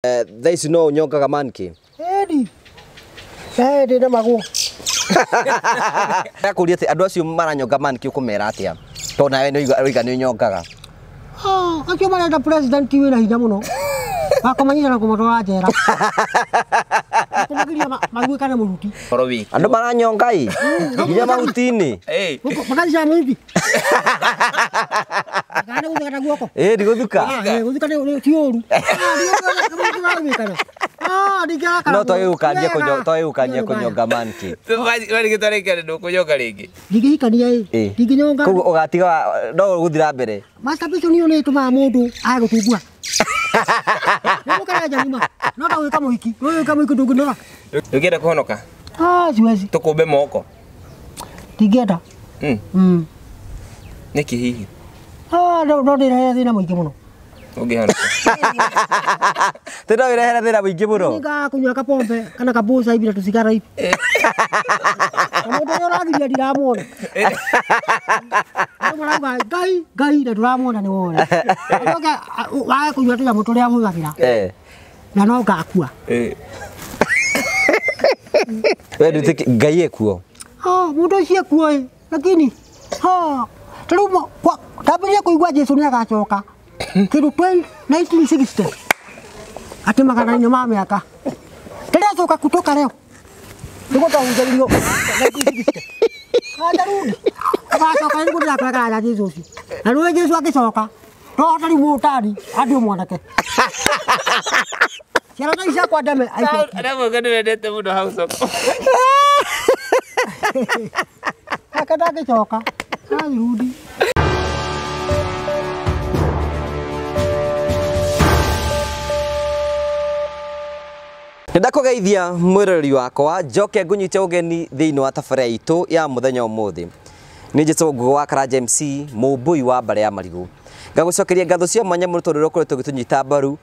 There is no Nyongaga monkey. Edi na magu. Akuria ati andu acio maranyonga monkey ukumera atia. To nawe ni uiga ni Nyongaga. Akio marenda president wina hinya muno. Akomanyira na kumotwara njera. Kumagiria magwikana muruti. Andu maranyongai. Nginya mahutini. Makanisha muruti. Kana guthuka guoko. Ndiguthuka. Guthuka ni tioru. No toyukanie kunyonga monkey. Wari gitarekane ndo kunyonga ringi. Ndigihikania ndiginyonga. Koguo ugatiga no guthira mbere. Masturbation ni unituma mundu agutubua. Nukara jamuma. No ta wika muhiki. No wika muhiki ndungunora. Ndugenda kuhonoka. Siwezi. Tukumbe moko. Ndigenda. Niki hihi. No ndira thina muingi muno. Ungihonoka. Tena wirehera thina muingi muno. Ninga kunywa kapombe kana kabuca hivi na tusigara hivi. Mundu yoragiria ndiramwona. Gai na turamwona ni wona. Oga wa kunywa tuya mutu ria mugagira. Na no gakua. We ndutike Ngai ekuo. Mundu cie kuo lakini tarumo kwa tabiria kuigua Jesu ni agacoka. Kiru 1960. Ati magana ni ma miaka. Tena soka kutoka leo. Ndio taungerio 1960. Adarudi. Agacoka ni kuja kwa kana Jesu. Na ruwe Jesu akicoka. No tari mutari adi mwanake. Ciara ta ica kwa ndeme aico. Ndemo ngadu wendete muno hau soko. Akada akicoka. Arudi. Ndakugeithia mwirori wakwa njoke ngunyite ugeni thiini wa tabarĩra itu ya muthenya umuthi. Ni njĩtwo Ngugi wa Karanja MC mũmbui wa mbare ya marigu. Ngagucokeria ngatho cia mwanya mũno tondũ ũkoretwo ũgĩtũnyita mbaru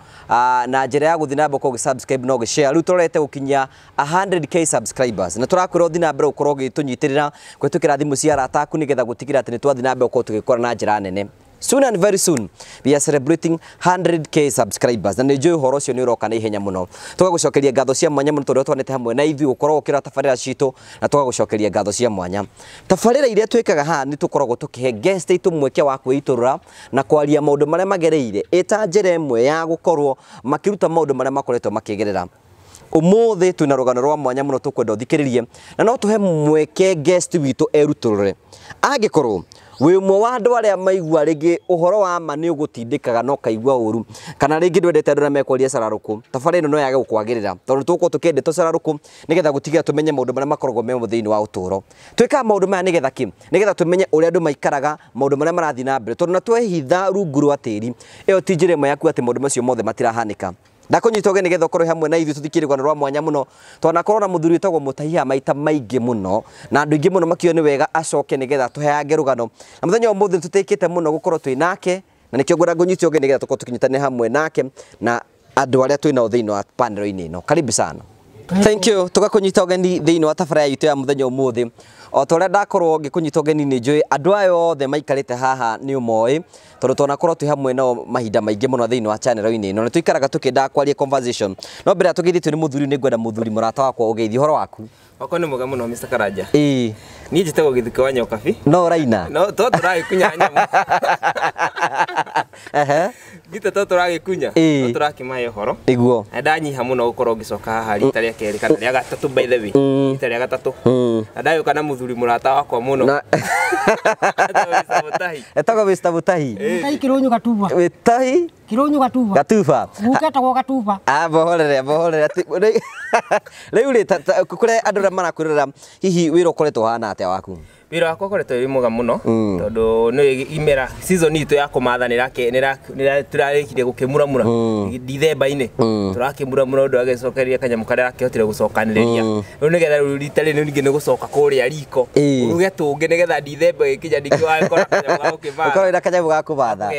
na njĩra ya gũthiĩ na mbere ũgĩ-subscribe na ũgĩ-share. Rĩu tũrorete gũkinyia 100k subscribers na tũrakwĩra ũthiĩ na mbere ũkorwo ũgĩtũnyitĩrĩra kũhĩtũkĩra thimũ cia arata aku nĩgetha gũtigĩrĩra atĩ nĩ twathiĩ na mbere ũkorwo tũgĩkora na njĩra nene. Soon and very soon we are celebrating 100k subscribers. Na nĩ njũĩ ũhoro ũcio nĩ ũroka na ihenya mũno. Tũgagũcokeria ngatho cia mwanya mũno tondũ twanĩte hamwe na ithuĩ gũkorwo ũkĩrora tabarĩra citũ na tũgagũcokeria ngatho cia mwanya. Tabarĩra iria twĩkaga haha nĩ tũkoragwo tũkĩhe guest aitũ mweke wa kwĩitũrũra na kwaria maũndũ marĩa magereire ĩta njĩra ĩmwe ya gũkorwo makĩruta maũndũ marĩa makoretwo makĩgerera. Ũmũthĩ twĩna rũgano rwa mwanya mũno tũkwenda ũthikĩrĩrie na no tũhe mweke guest witũ erutũrũre. Angĩkorwo wĩ ũmwe wa andũ arĩa maigua rĩngĩ ũhoro wa ma nĩ ũgũtindĩkaga no kaigua ũru kana rĩngĩ ndwendete andũ arĩa mekwaria cararũkũ, tabarĩra ĩno no yage gũkwagĩrĩra tondũ tũgũkorwo tũkĩenda tũcararũkũ nĩgetha gũtigĩrĩra tũmenye maũndũ marĩa makoragwo me thĩinĩ wa ũtũũro. Twĩkaga maũndũ maya nĩgetha kĩ? Nĩgetha tũmenye ũrĩa andũ maikaraga, maũndũ marĩa marathiĩ na mbere tondũ na twehitha rungu rwa tĩri ĩyo ti njĩra ĩmwe ya kuga atĩ maũndũ macio mothe matirahanĩka. Ndakunyita ũgeni nĩgetha ũkorwo hamwe na ithuĩ tũthikĩrĩrie rũgano rwa mwanya mũno twanakorwo na mũthuri wĩtagwo Mutahi maita maingĩ mũno na andũ aingĩ mũno makĩoya nĩ wega acoke nĩgetha tũheage rũgano. Na mũthenya ũmũthĩ tũtĩkĩte mũno gũkorwo twĩ nake na nĩkĩo ngwenda ngũnyite ũgeni nĩgetha tũkorwo tũkĩnyitanĩra hamwe nake na andũ arĩa twĩnao thĩinĩ wa panel-inĩ ĩno. Karibu sana. Thank you. Tũgakũnyita ũgeni thĩinĩ wa tabarĩra itũ ya mũthenya ũmũthĩ. O ta ũrĩa ndakorwo ngĩkũnyita ũgeni nĩ njũĩ andũ aya othe maikarĩte haha nĩ ũmoĩ tondũ twanakorwo twĩ hamwe nao mahinda maingĩ mũno thĩinĩ wa channel-inĩ ĩno. Na tũikaraga tũkĩendaga kwaria conversation. No mbere ya tũgeithĩtio nĩ mũthuri nĩ ngwenda mũthuri mũrata wakwa ũgeithie ũhoro waku. Wako nĩ mwega mũno Mr. Karanja. Niĩ njĩtagwo Gĩthika wa Nyokabi. No raina. No to tũragĩkunya nyamũ. Gita to tũragĩkunya. No tũrakĩmahe ũhoro. Nĩguo. Ndanyiha mũno gũkorwo ngĩcoka haha rita rĩa kerĩ kana rĩa gatatũ by the way. Rita rĩa gatatũ. Na ndagĩũka na mũthuri mũrata wakwa mũno. Etagwo Mr. Mutahi. Mutahi Kirunyu Gatuba. Mutahi Kirunyu Gatuba. Gatuba. Muketagwo Gatuba. Bohorere. Rĩu rĩ kũrĩa andũ arĩa marakwĩrora hihi wĩra ũkoretwo hana atĩa waku? Wĩra wakwa ũkoretwo wĩ mwega mũno tondũ nĩ imera season itũ ya kũmatha nĩtũrarĩkirie gũkĩmuramura December-inĩ tũrakĩmuramura ũndũ agĩcokeria kanyamũ karĩa rakĩhotire gũcokanĩrĩria rĩu nĩgetha rĩu rita rĩrĩ ningĩ nĩ gũcoka kũrĩa riko uruge tũngĩ nĩgetha December ĩkinya ningĩ wagĩkora kanyamũ ga gũkĩmatha ũkorwo na kanyamũ ga kũmatha.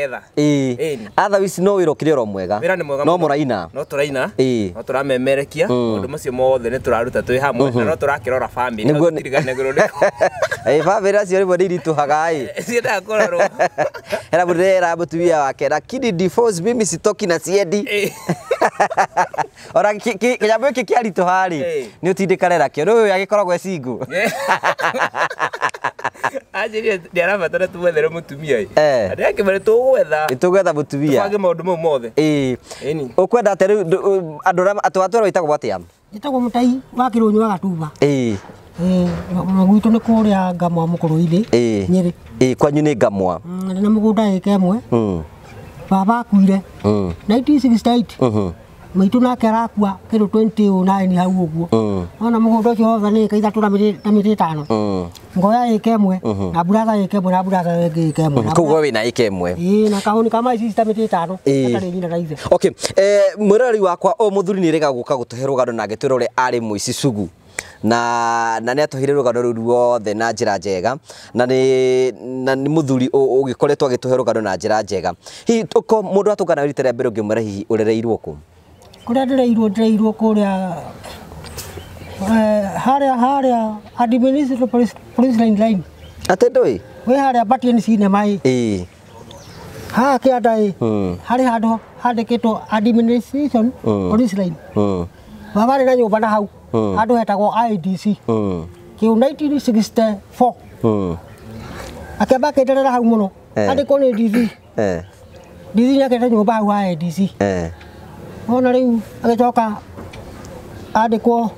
Otherwise means no wira ukire ro mwega Wira ni mwega no muno. muraina No turaina Ĩĩ. no turamemerekia undu macio mothe ni turaruta twi hamwe na no turakirora family Nĩguo- no tirigane gurudeko bamĩrĩ acio rĩmwe nĩ iritũhaga ciendaga kurorwo hena mũndĩrera mũtumia wake lakini divorce mimi sitoki na siendi ora kĩnyamũ gĩkĩ kĩaritũha rĩ nĩ ũtindĩkanĩra kĩo rĩu agĩkoragwo e single anjĩrire ndĩarabatara tumwethere mũtumia andũ ake marĩ tũgwetha nĩtũgwetha mũtumia tũbange maũndũ mau mothe ĩni ũkwenda atĩ rĩu andũ atwatwĩra wĩtagwo atĩa Gĩtagwo Mutahi wa Kirunyu wa Gatuba. Gwitũ nĩ kũrĩa Ngamwa mũkũrũ-inĩ Nyĩrĩ. Kwanyu nĩ Ngamwa. Na mũgũnda ĩka ĩmwe. Baba akuire 1968. Maitũ nake arakua kĩndũ 2009 hau ũguo. Ona mũgũnda ũcio wothe nĩ ĩka ithatũ na mĩtĩ ĩtano. Ngoya ĩka ĩmwe na buratha ĩka ĩmwe na buratha ĩngĩ ĩka ĩmwe. Koguo wĩna ĩka ĩmwe. Na kahũni ka maici ta mĩtĩ ĩtano. Gatarĩ nyina na ithe. Okay, mwĩrori wakwa o mũthuri nĩ rega gũka gũtũhe rũgano na agĩtwĩra ũrĩa arĩ mũici sugu na nĩ atũheire rũgano rũu ruothe na njĩra njega na nĩ mũthuri ũgĩkoretwo agĩtũhe rũgano na njĩra njega. Hihi mũndũ atũngana rita rĩa mbere ũngĩmwĩra hihi ũrereirwo kũ? Kũrĩa ndĩreirwo kũrĩa harĩa administrative police line. Atĩ ndũĩ? Wĩ harĩa Batian cinema ĩ. Haha kĩanda ĩ. Harĩ handũ handĩkĩtwo administration police line. Baba arĩ na nyũmba na hau handũ hetagwo IDC. Kĩu 1964. Akĩamba akĩenderera hau mũno. Andĩkwo nĩ DC. DC nĩakĩte nyũmba hau ha IDC. Ona rĩu agĩcoka andĩkwo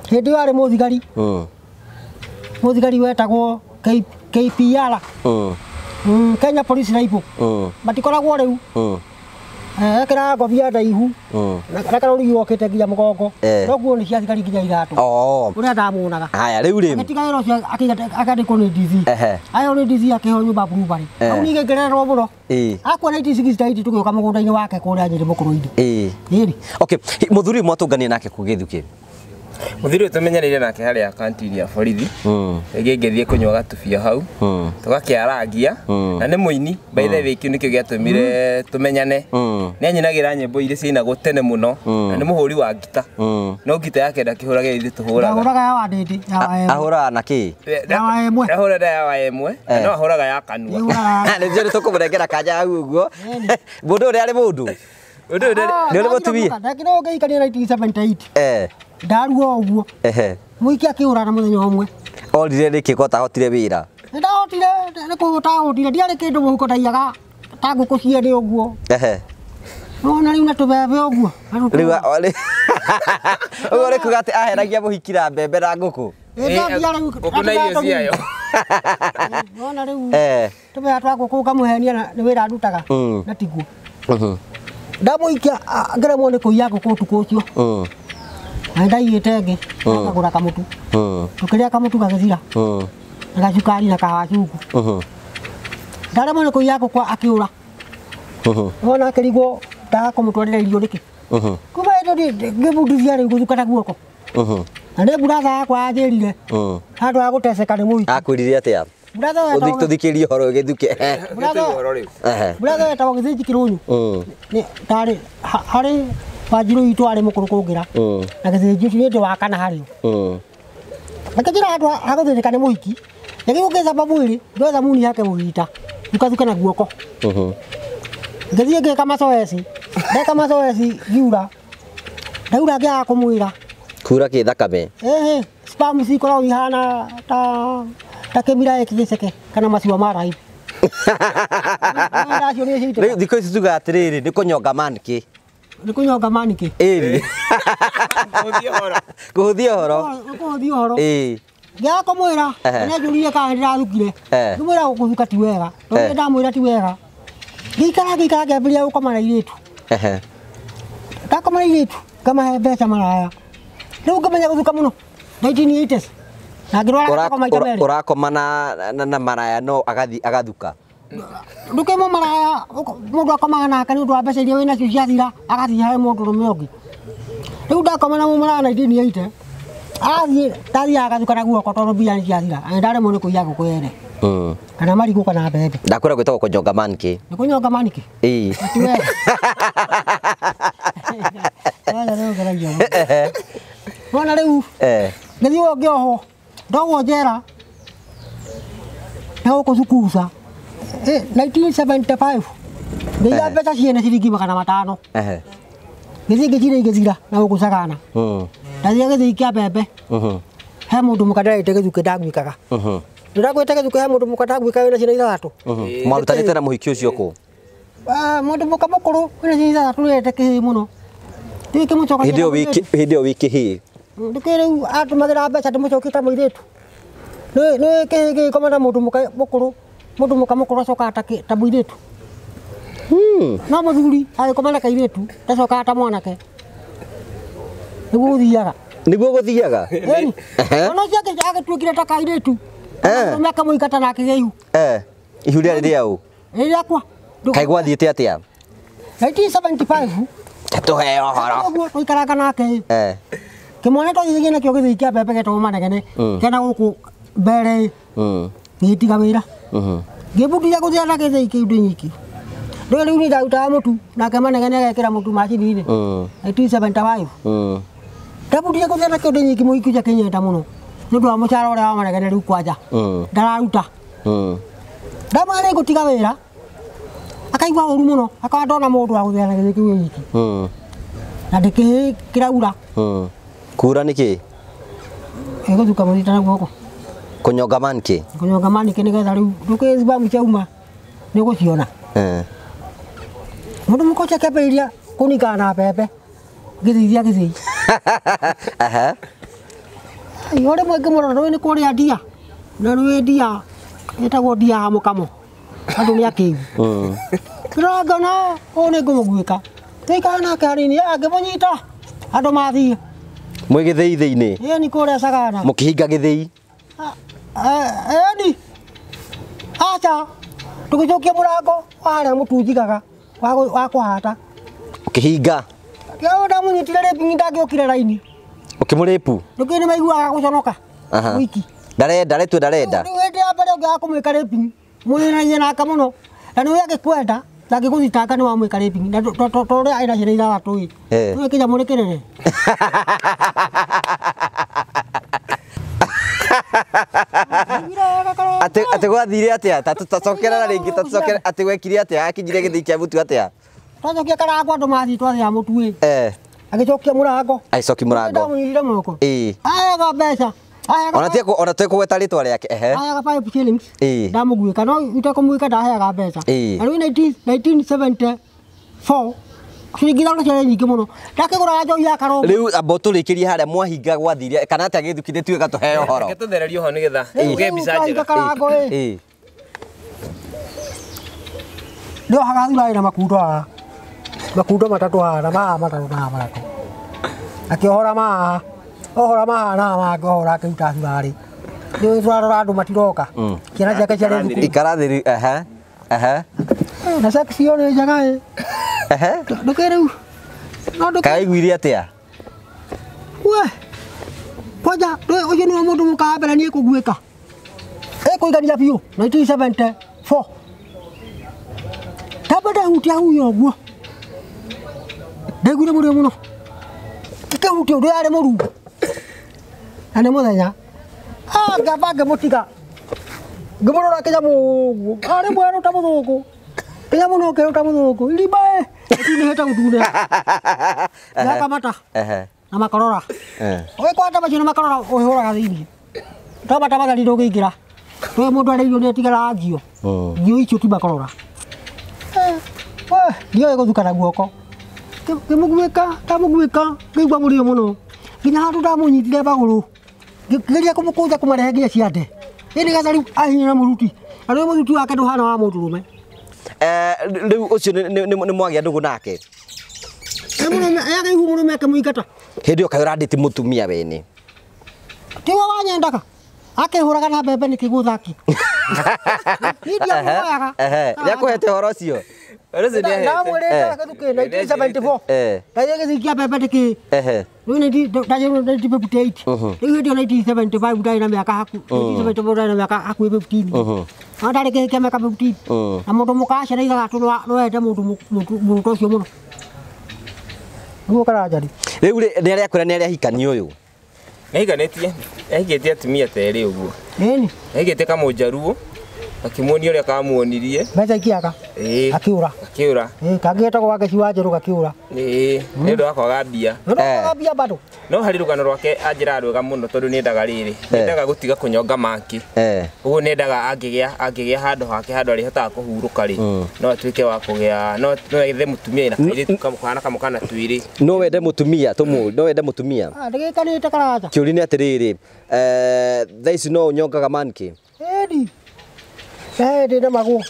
hĩndĩ ĩyo arĩ mũthigari. Mũthigari wetagwo KPR. Kenya Police Rifle. Matikoragwo rĩu. Ekĩra ngobia ndaihu na karũri yokĩte nginya mũgongo. Noguo nĩ cia thigari nginya iratũ. Ũrĩa ndamuonaga. Haya rĩu rĩ. Agĩtiga wĩra ũcio akandĩkwo nĩ DC. Ayo nĩ DC akĩheo nyũmba Blueberry. Hau nĩ igĩkĩrerwo mũno. Akua 1968 tũgĩũka mũgũnda-inĩ wake kũrĩa Nyĩrĩ mũkũrũ-inĩ. Ĩrĩ. Okay, mũthuri mwatũngania nake kũgĩthukĩ. Mũthuri ũyũ tũmenyereire nake harĩa kantini ya borithi ngĩthiĩ kũnyua gatubia hau tũgakĩarangia na nĩ mũini by the way kĩu nĩkĩo gĩatũmire tũmenyane nĩ anyinagĩra nyĩmbo iria ciinagwo tene mũno na nĩ mũhũri wa ngita no ngita yake ndakĩhũraga ithuĩ tũhũraga ahũraga ya Wandĩndĩ ahũraga na kĩ ahũraga ya wa ĩmwe no ahũraga ya kanua nĩcio nĩ tũkũmũrengera kanya hau ũguo mũndũ ũrĩa arĩ mũndũ nĩ ũrĩ mũtumia ndakĩrwo ngĩikania 1978 ndarua ũguo mũikia akĩũra na mũthenya ũmwe orire nĩkĩ ko tahotire wĩra ndahotire nĩ kũhotire ndiarĩ kĩndũ mũhuko ndaiyaga ta ngũkũ cierĩ ũguo ona rĩu na tũbebe ũguo rĩu ũguo nĩ kuga atĩ aheragia mũhikira mbembe na ngũkũ ngũkũ na irio ciayo ona rĩu tũbebe twa ngũkũ ngamũhenia nĩ wĩra ndutaga na tiguo ndamũikia ngeremwo nĩ kũiya ngũkũ ũtukũ ũcio ndaiyĩte ngĩ akagũra kamũtu tũkĩrĩa kamũtu gagĩthira na gacukari na kahawa cuku ndaremwo nĩ kũiya ngũkũ akĩũra ona akĩrigwo ndagakũmũtwarĩra irio nĩkĩ kuma hĩndĩ ngĩbundithia rĩu gũthukana guoko na nĩ buratha yakwa yanjĩrire handũ ha gũteceka nĩ mũhiki akwĩrire atĩa tũthikĩrie ũhoro gĩthuke buratha wetagwo Gĩthĩnji Kirunyu tarĩ harĩ Wanjirũ witũ arĩ mũkũrũ kũngĩra na Gĩthĩnji ũcio nĩ wa kana harĩo akĩnjĩra handũ ha gũthĩnĩka nĩ mũhiki gĩgĩũkĩcamba mwĩrĩ ndwetha muni yake mũgita thukathuke na guoko ngĩthiĩ ngĩka macoeci ndeka macoeci ngiura ndaura ngĩaga kũmwĩra kura kĩ thakame spam cikoragwo ihana ta kĩmira gĩceke kana maciwa ma raibu rĩu thikũ ici tuga atĩrĩrĩ nĩ kũnyonga manikĩ nĩ kũnyonga manikĩ ĩrĩ kũhũthia ũhoro ngĩaga kũmwĩra nĩanjũrire kana ndĩrathukire ngĩmwĩra gũkũthuka ti wega tondũ ndamwĩra ti wega ngĩikara ngĩambĩrĩria gũkoma na airĩtu ndakoma na airĩtu ngamahe mbeca maraya rĩu ngĩmenya gũthuka mũno 1980s na ngĩrwara ngakoma maita merĩ ũrakoma na maraya no agathuka ndũkĩmwe maraya mũndũ akomaga nake nĩ ũndũ wa mbeca iria wĩnacio ciathira agathiĩ harĩ mũndũrũme ũngĩ rĩu ndakoma na maraya 1980 athiĩ ndathiaga agathuka na guoko tondũ mbia nĩ ciathira ndaremwo nĩ kũiya ngũkũ yene kana marigo kana mbembe. Ndakwira gwitagwo kunyonga manki. Ni kunyonga manki? Ati we. Wala leo gara yo. Wala leo. Ngithi ngioho. Ndogo njera. Na uko sukusa. 1975. Ndia pesa ciene ciringi 500. Ngithi ngithire igithira na uko sagana. Ndathia githi kia mbembe. He mundu mukadara ite githuke ndagwikaga. Ndagwite githuke he mundu mukadara gwikaga na ciana 3. Mwarutanite na muhiki ucio ku? Mundu mukamukuru na ciana 3 rete kihi muno. Tiki mucoka. Hinde wiki hi. Ndikire atumagira mbeca ndimucokita muiretu. No kihi komanda mundu mukuru. Mundu mukamukuru acoka atake ta muiretu. No muthuri ai komanda kairetu ndacoka ata mwanake. Niguo thiaga. Niguo guthiaga? Ono ciake agituikire ta kairetu. Miaka muikata na kigeihu. Ihu ria ria u. Ria kwa. Kai gwathiite atia? 1975. Tuhe ohoro. Tuikaraga nake. Kimwana to yigine nakio githikia mbembe geto manegene. Kena guku mbere. Ngitiga wira. Ngibutia guthia na githiki undu nyiki. Ndo riu ni dauta mutu na kemanegene agekira mutu macini-ini. 1975. Ndabutia guthia na kiondu nyiki muikuja kinyenda muno. Nundu wa mucara uria wa manegene riu kwanja. Ndararuta. Ndamare gutiga wira. Akaigua uru muno. Akandona mundu wa guthia na githiki nyiki. Na ndiki kiraura. Kura niki? Ego duka murita na guoko. Kunyonga manki? Kunyonga manki nigetha riu ndukiziba muchauma ni guciona. Mundu mukocha kepeiria kunika na pepe. Githithia githi. Yore mweke muroro ni kuria ndia. Na rwe ndia etagwo ndia ha mukamo. Andu ni akiu. Kiragana one ngumugwika. Tikana karini agibonyita. Andu mathie. Mwe githii-ini? Ni kuria sagana. Mukihinga githii? Ni. Acha. Tugicokia murango wale mutunjigaga wa kuhata. Ukihinga? Yo ndamunyitire repi ndagiokire raini. Ukimuripu? Ndukini maiguaga guconoka. Wiki. Ndarenda retu ndarenda. Ndu wete apere ga kumwika repi. Mwiranye naka muno. Na niwe agikwenda ndagiguthitanga ni wa mwika repi. Na tore aina ciana 3. Niwe kija murekerere. Ate gwathire atia? Tatacokera na ringi tatacokera ate gwekire atia? Akinyire githii kia mutu atia? Twacokia karagwa andu mathi twathia mutu agicokia murango. Aicoki murango. Ndamunyitire moko. Ayaga mbeca. Ona twekugweta ritwa riake ayaga 5 shillings. Ndamugwika no utakumuika ndaheaga mbeca. Na riu 1974 ciringi 3 cia nyingi muno. Ndakigura njohi ya karongo. Riu abo turikirie haria mwahinga gwathire kana atia githukire tuiga tuhe uhoro. Tuthererio ho nigetha uge mbica njega. Ndio hagathura ina makundo matatu hana matatu. Akihora na magora akiuta thurari. Ndio twarora andu matiroka. Kiana ciake cia thukuru. Ikarathiri Na section ni njega ndukiriu. Kaiguire atia? We. Kwaja uyu ni mundu mukabera ni kugwika. Kuigania biu 1974. Tabada hutia huyo guo. Ndegwire muri muno. Kike hutia ndu yare muru. Ane muthenya. Ngabanga mutiga. Ngumurora kija mugu. Ari mwero ta muthuku. Kija muno kero ta muthuku. Ilibae. Ni heta gutune. Ya kamata. Na makorora. Oe kwata bajina makorora ohora gathini. Tabata bagari ndugigira. Twe mundu ari yo ni tigara ngio. Ngio icio ti makorora. Ndio ego thukana guoko. Tamugwika ngigwa muri muno. Nginya handu ndamunyitire baguru. Ngigeria kumukuja kumarehe nginya ciande. Ini gathari ahinya muruti. Ari muruti wake nduhana wa mundurume. Riu ucio ni mwagia ndugu nake. Murume ayaga ihu murume kamuikata. Hindi ukayura nditi mutumia wene. Tiwa wanyendaka. Akihuraga na mbembe ni kiguthaki. Ndio muoyaga. Yakuhete horo cio. Rose dia. Na mweleza kitu kile 1974. Taje kizikia pepe ki. Ni taje 1958. Ni ndio 1975 dai na miaka haku. 1974 na miaka haku 15. Anda ke ke miaka 15. Na mundu mukasha na iga tu no ende mundu cio muno. Ngo karajari. Riu ni aria kwira ni aria hikani uyu. Aiganetie. Aigetie atumia tere uguo. Nini? Aigetie kama ujaruo. Akimuonia uria kamuonirie. Mbeca ikiaga. Akiura. Akiura. Kageta kwa gaci wa njeru gakiura. Nĩ ũndũ wa kwaga mbia. Kwaga mbia bado. No harĩ rũgano rwake anjĩra rwega mũno tondũ nĩendaga rĩrĩ. Nĩendaga gũtiga kũnyonga maki. Ũguo nĩendaga angĩgĩa handũ hake handũ arĩhotaga kũhurũka rĩ. No atuĩke wa kũgĩa no ethe mũtumia na kairĩtu kamũkana twĩrĩ. No wende mũtumia no wende mũtumia. Ndĩgĩkanĩte karaja. Kĩũria nĩ atĩrĩrĩ, thaa ici no ũnyongaga manki? Edi. Ndĩ maguo.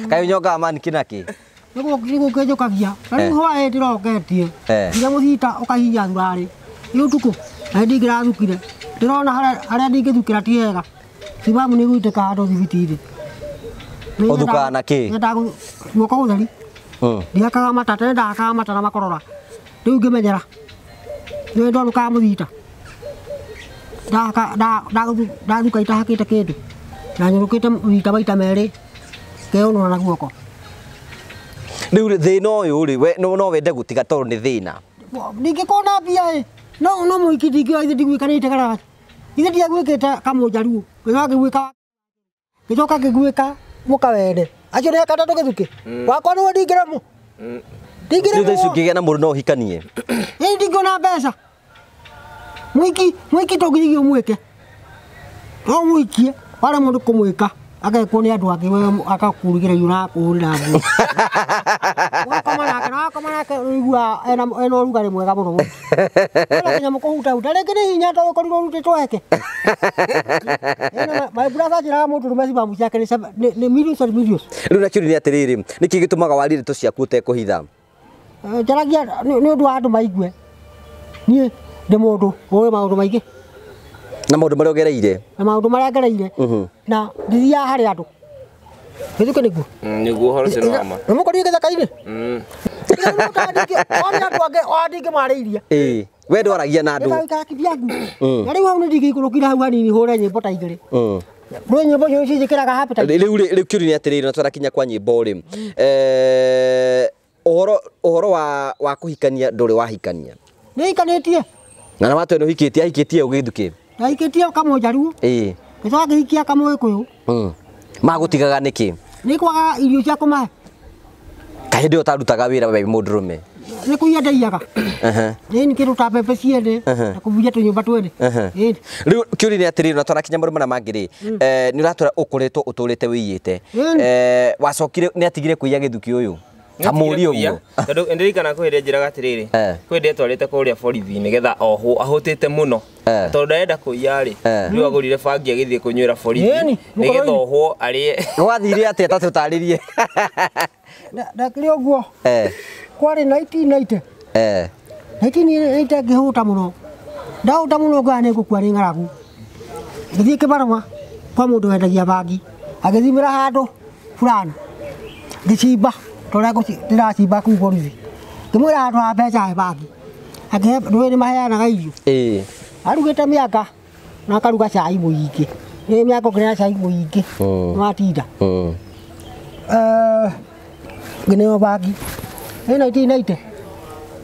Kaĩ ũnyongaga manki naki? Nĩguo kĩnjũkagia. Rĩu hwaĩ ndĩroketie. Nginya mũthita ũkahinya thurarĩ. Nĩ ũtukũ. Na ndingĩrathukire. Ndĩrona harĩa ndingĩthukĩra ti hega. Timamu nĩ gũitĩka handũ thibiti-inĩ. Ũthukaga na kĩ? Nyendaga guoko gũtheri. Ndiakaga mata, tene ndakaga mata na makorora. Rĩu ngĩmenyera. Nĩ ndonũkaga mũthita. Ndathuka itahakĩte kĩndũ. Na nyũrũkĩte mũthita maita merĩ. Keũnũra na guoko. Rĩu thĩna ũyũ rĩ, we no wende gũtiga tondũ nĩ thĩna. Ndingĩkorwo na mbia ĩ. No mũiki ndingĩoya ithe ndigũikanĩte garaji. Ithe ndiagwĩkĩte kamũnjaruo. Gĩcoka ngĩgwĩka mũkawende. Acio nĩ akatatũ gĩthukĩ. Wakwa nĩwe ndingĩremwo. Rĩu thaa ici ũngĩgĩa na mũndũ no ũhikanie. Ĩ ndingĩona mbeca. Mũiki tũngĩthigio mwĩke. No mũikie wale mũndũ kũmwĩka. Agekwo nĩ andũ angĩ we akakurugĩra na kũhũrĩra nguo. Wakoma nake ũigua ena ũrugarĩ mwega mũno. Kanyamũ kũhutahuta rĩngĩ nĩ hinya tondũ korirwo rutĩtwo eke. My brother njĩraga mũndũrũme cibamu ciake nĩ millions and millions. Rĩu na kĩũria nĩ atĩrĩrĩ, nĩkĩ gĩtũmaga warie ndeto ciaku ũtekũhitha? Njaragia nĩ ũndũ wa andũ maigue. Niĩ ndĩ mũndũ ũĩ maũndũ maingĩ. Na maũndũ marĩa ũgereire? Na maũndũ marĩa ngereire. Na ndithiaga harĩ andũ. Gĩthukĩ nĩguo? Nĩguo ũhoro ũcio nĩ wama. Nĩ mũkorire gĩthaka-inĩ? Ona andũ angĩ ndingĩmarĩirie. We ndwaragia na andũ. Gĩthaka na rĩu hau nĩ ndingĩikũrũkire hau hanini hũre nyĩmbo ta igĩrĩ. Rĩu nyĩmbo icio njĩkĩraga happy time. Rĩu kĩũria nĩ atĩrĩrĩ, na twarakinya kwa nyĩmbo rĩ. Ũhoro wa kũhikania ndũrĩ wahikania? Nĩhikanĩtie. Na watu eno ahikĩtie ũgĩthukĩ? Ahikĩtie kamũnjaruo. Gĩcoka ngĩhikia kamũgĩkũyũ. Magũtigaga nĩkĩ? Nĩ kwaga irio cia kũmahe. Kaĩ ndĩ ũtarutaga wĩra we mũndũrũme? Nĩ kũiya ndaiyaga. Nĩ kĩruta mbembe ciene na kũbuja tũnyũmba twene. Rĩu kĩũria nĩ atĩrĩrĩ, na twarakinya maũndũ marĩa mangĩ rĩ, nĩ ũratũra ũkoretwo ũtũrĩte wĩiyĩte. Wacokire nĩ atigire kũiya gĩthukĩ ũyũ? Amũri ũguo. Tondũ ndirikana kwĩrĩa njĩraga atĩrĩrĩ, kwĩrĩa twarĩte kũrĩa borithi nĩgetha ohwo ahũtĩte mũno. Tondũ ndarenda kũiya rĩ, rĩu agũrire bangi agĩthiĩ kũnyuĩra borithi nĩgetha ohwo arĩe. Wathire atĩa ta tũtarĩrie? Ndakĩrĩ ũguo. Kwarĩ 1990. 1990 ngĩhũta mũno. Ndahũta mũno ngaya nĩ ngũkua nĩ ng'aragu. Ngĩthiĩ kĩbarũa kwa mũndũ wendagia bangi. Agĩthimĩra handũ fulani. Ngĩcimba tondũ ndĩracimba kũu borithi. Ngĩmwĩra handũ ha mbeca he bangi. Akĩhe ndũĩ nĩ maheanaga irio. Arugĩte mĩanga na akaruga cai mũingĩ. Nĩ mĩanga ũkĩrĩa cai mũingĩ. Nĩwatinda. Ngĩneo bangi. Nĩ 1990.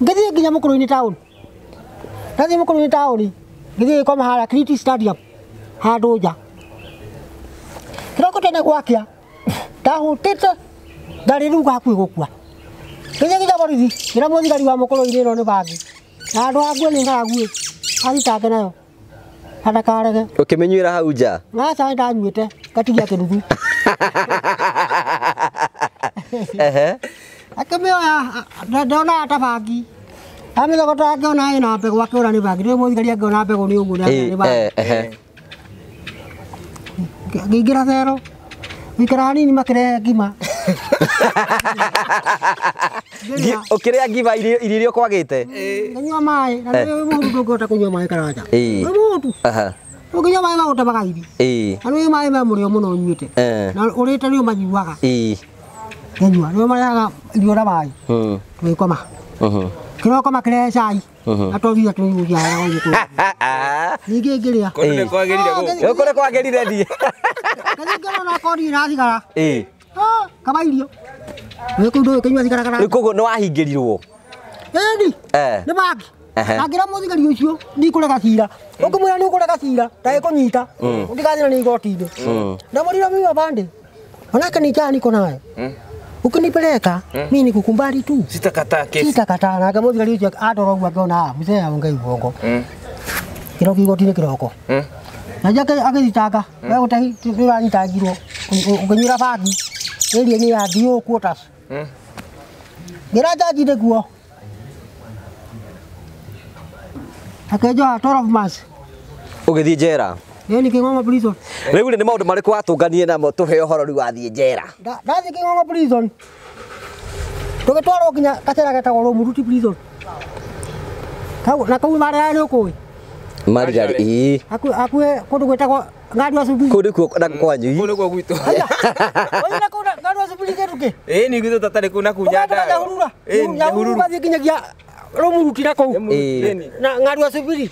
Ngĩthiĩ nginya Mũkũrũ-inĩ town. Ndathiĩ Mũkũrũ-inĩ town, ngĩthiĩ gĩkoma harĩa Kriti Stadium handũ nja. Kĩroko tene gwakĩa ndahũtĩte ndarĩ rĩu hakuhĩ gũkua. Ngĩthiĩ nginya borithi ngĩra mũthigari wa Mũkũrũ-inĩ ĩno nĩ bangi. Na andũ a nguo nĩ ng'aragu athitange nayo. Ndakarege. Ũkĩmĩnyuĩra hau nja? Aca nĩ ndanyuĩte ngatigia kĩnuthu. Akĩmĩoya ndona ta bangi. Amĩthogota ngĩona ĩna mbegũ akĩona nĩ bangi. Rĩu mũthigari angĩona mbegũ nĩ ũguo nĩ bangi. Ngĩingĩra cero. Ngĩikara hanini makĩrehe ngima. Ũkĩrĩa ngima irio iria kwagĩte? Nganyua maĩ. Na rĩu mũndũ ndũngĩhota kũnyua maĩ karaja. Nĩ mũndũ. Ũngĩnyua maĩ magũtemaga irio. Na rĩu maĩ me mũrĩo mũno ũnyuĩte. Na ũrĩte nĩ ũmanyuaga. Kenyua no mayaga irio na mai twikoma kiroko makire cai atovia tunyuja nigegeria Kone kwagerire go. Kore kwagerire ndi. Kagera na kodi na thigara kama irio wekundo kenyua thigara kana Kogo no ahingirirwo. Endi nĩ bagi agira mũthigari ũcio ndikũrega cira ũkĩmwĩra nĩ ũkũrega cira ndaĩ kũnyita ndigathĩra nĩ igoti-inĩ ndamũrira mimi bande onake nijaa niko naye ukinipeleka mimi nikukumbali tu sitakataa na kama mũthigari ũcio atorogu akiona mzee aongei uongo kiroko igoti-inĩ kiroko na jake agĩthitanga we gũtahi tũranyitangirwo ũkĩnyuĩra bagi ĩrĩa-inĩ ya dio quarters ngĩrajanjire kuo akejo 12 months Ũgĩthiĩ njera. ni King'ong'o prison Rĩu nĩ maũndũ marĩkũ watũnganie namo tũhe ũhoro rĩu wathiĩ njera. ndathi King'ong'o prison tũgĩtwarwo nginya Kacera getagwo Rũmuruti prison na kau marĩa nĩ ũkũĩ Marigari akuĩ kũndũ gwĩtagwo Ng'andua Subiri kũndũ kuo na kwanyu. Kone kwa gwitũ. oĩ na kũu Ng'andua Subiri kĩndũ kĩ Ni gwitũ tatarĩ kũ na kunya nda. Nyahururu gathiĩ nginyagia Rũmuruti na kũu na Ng'andua Subiri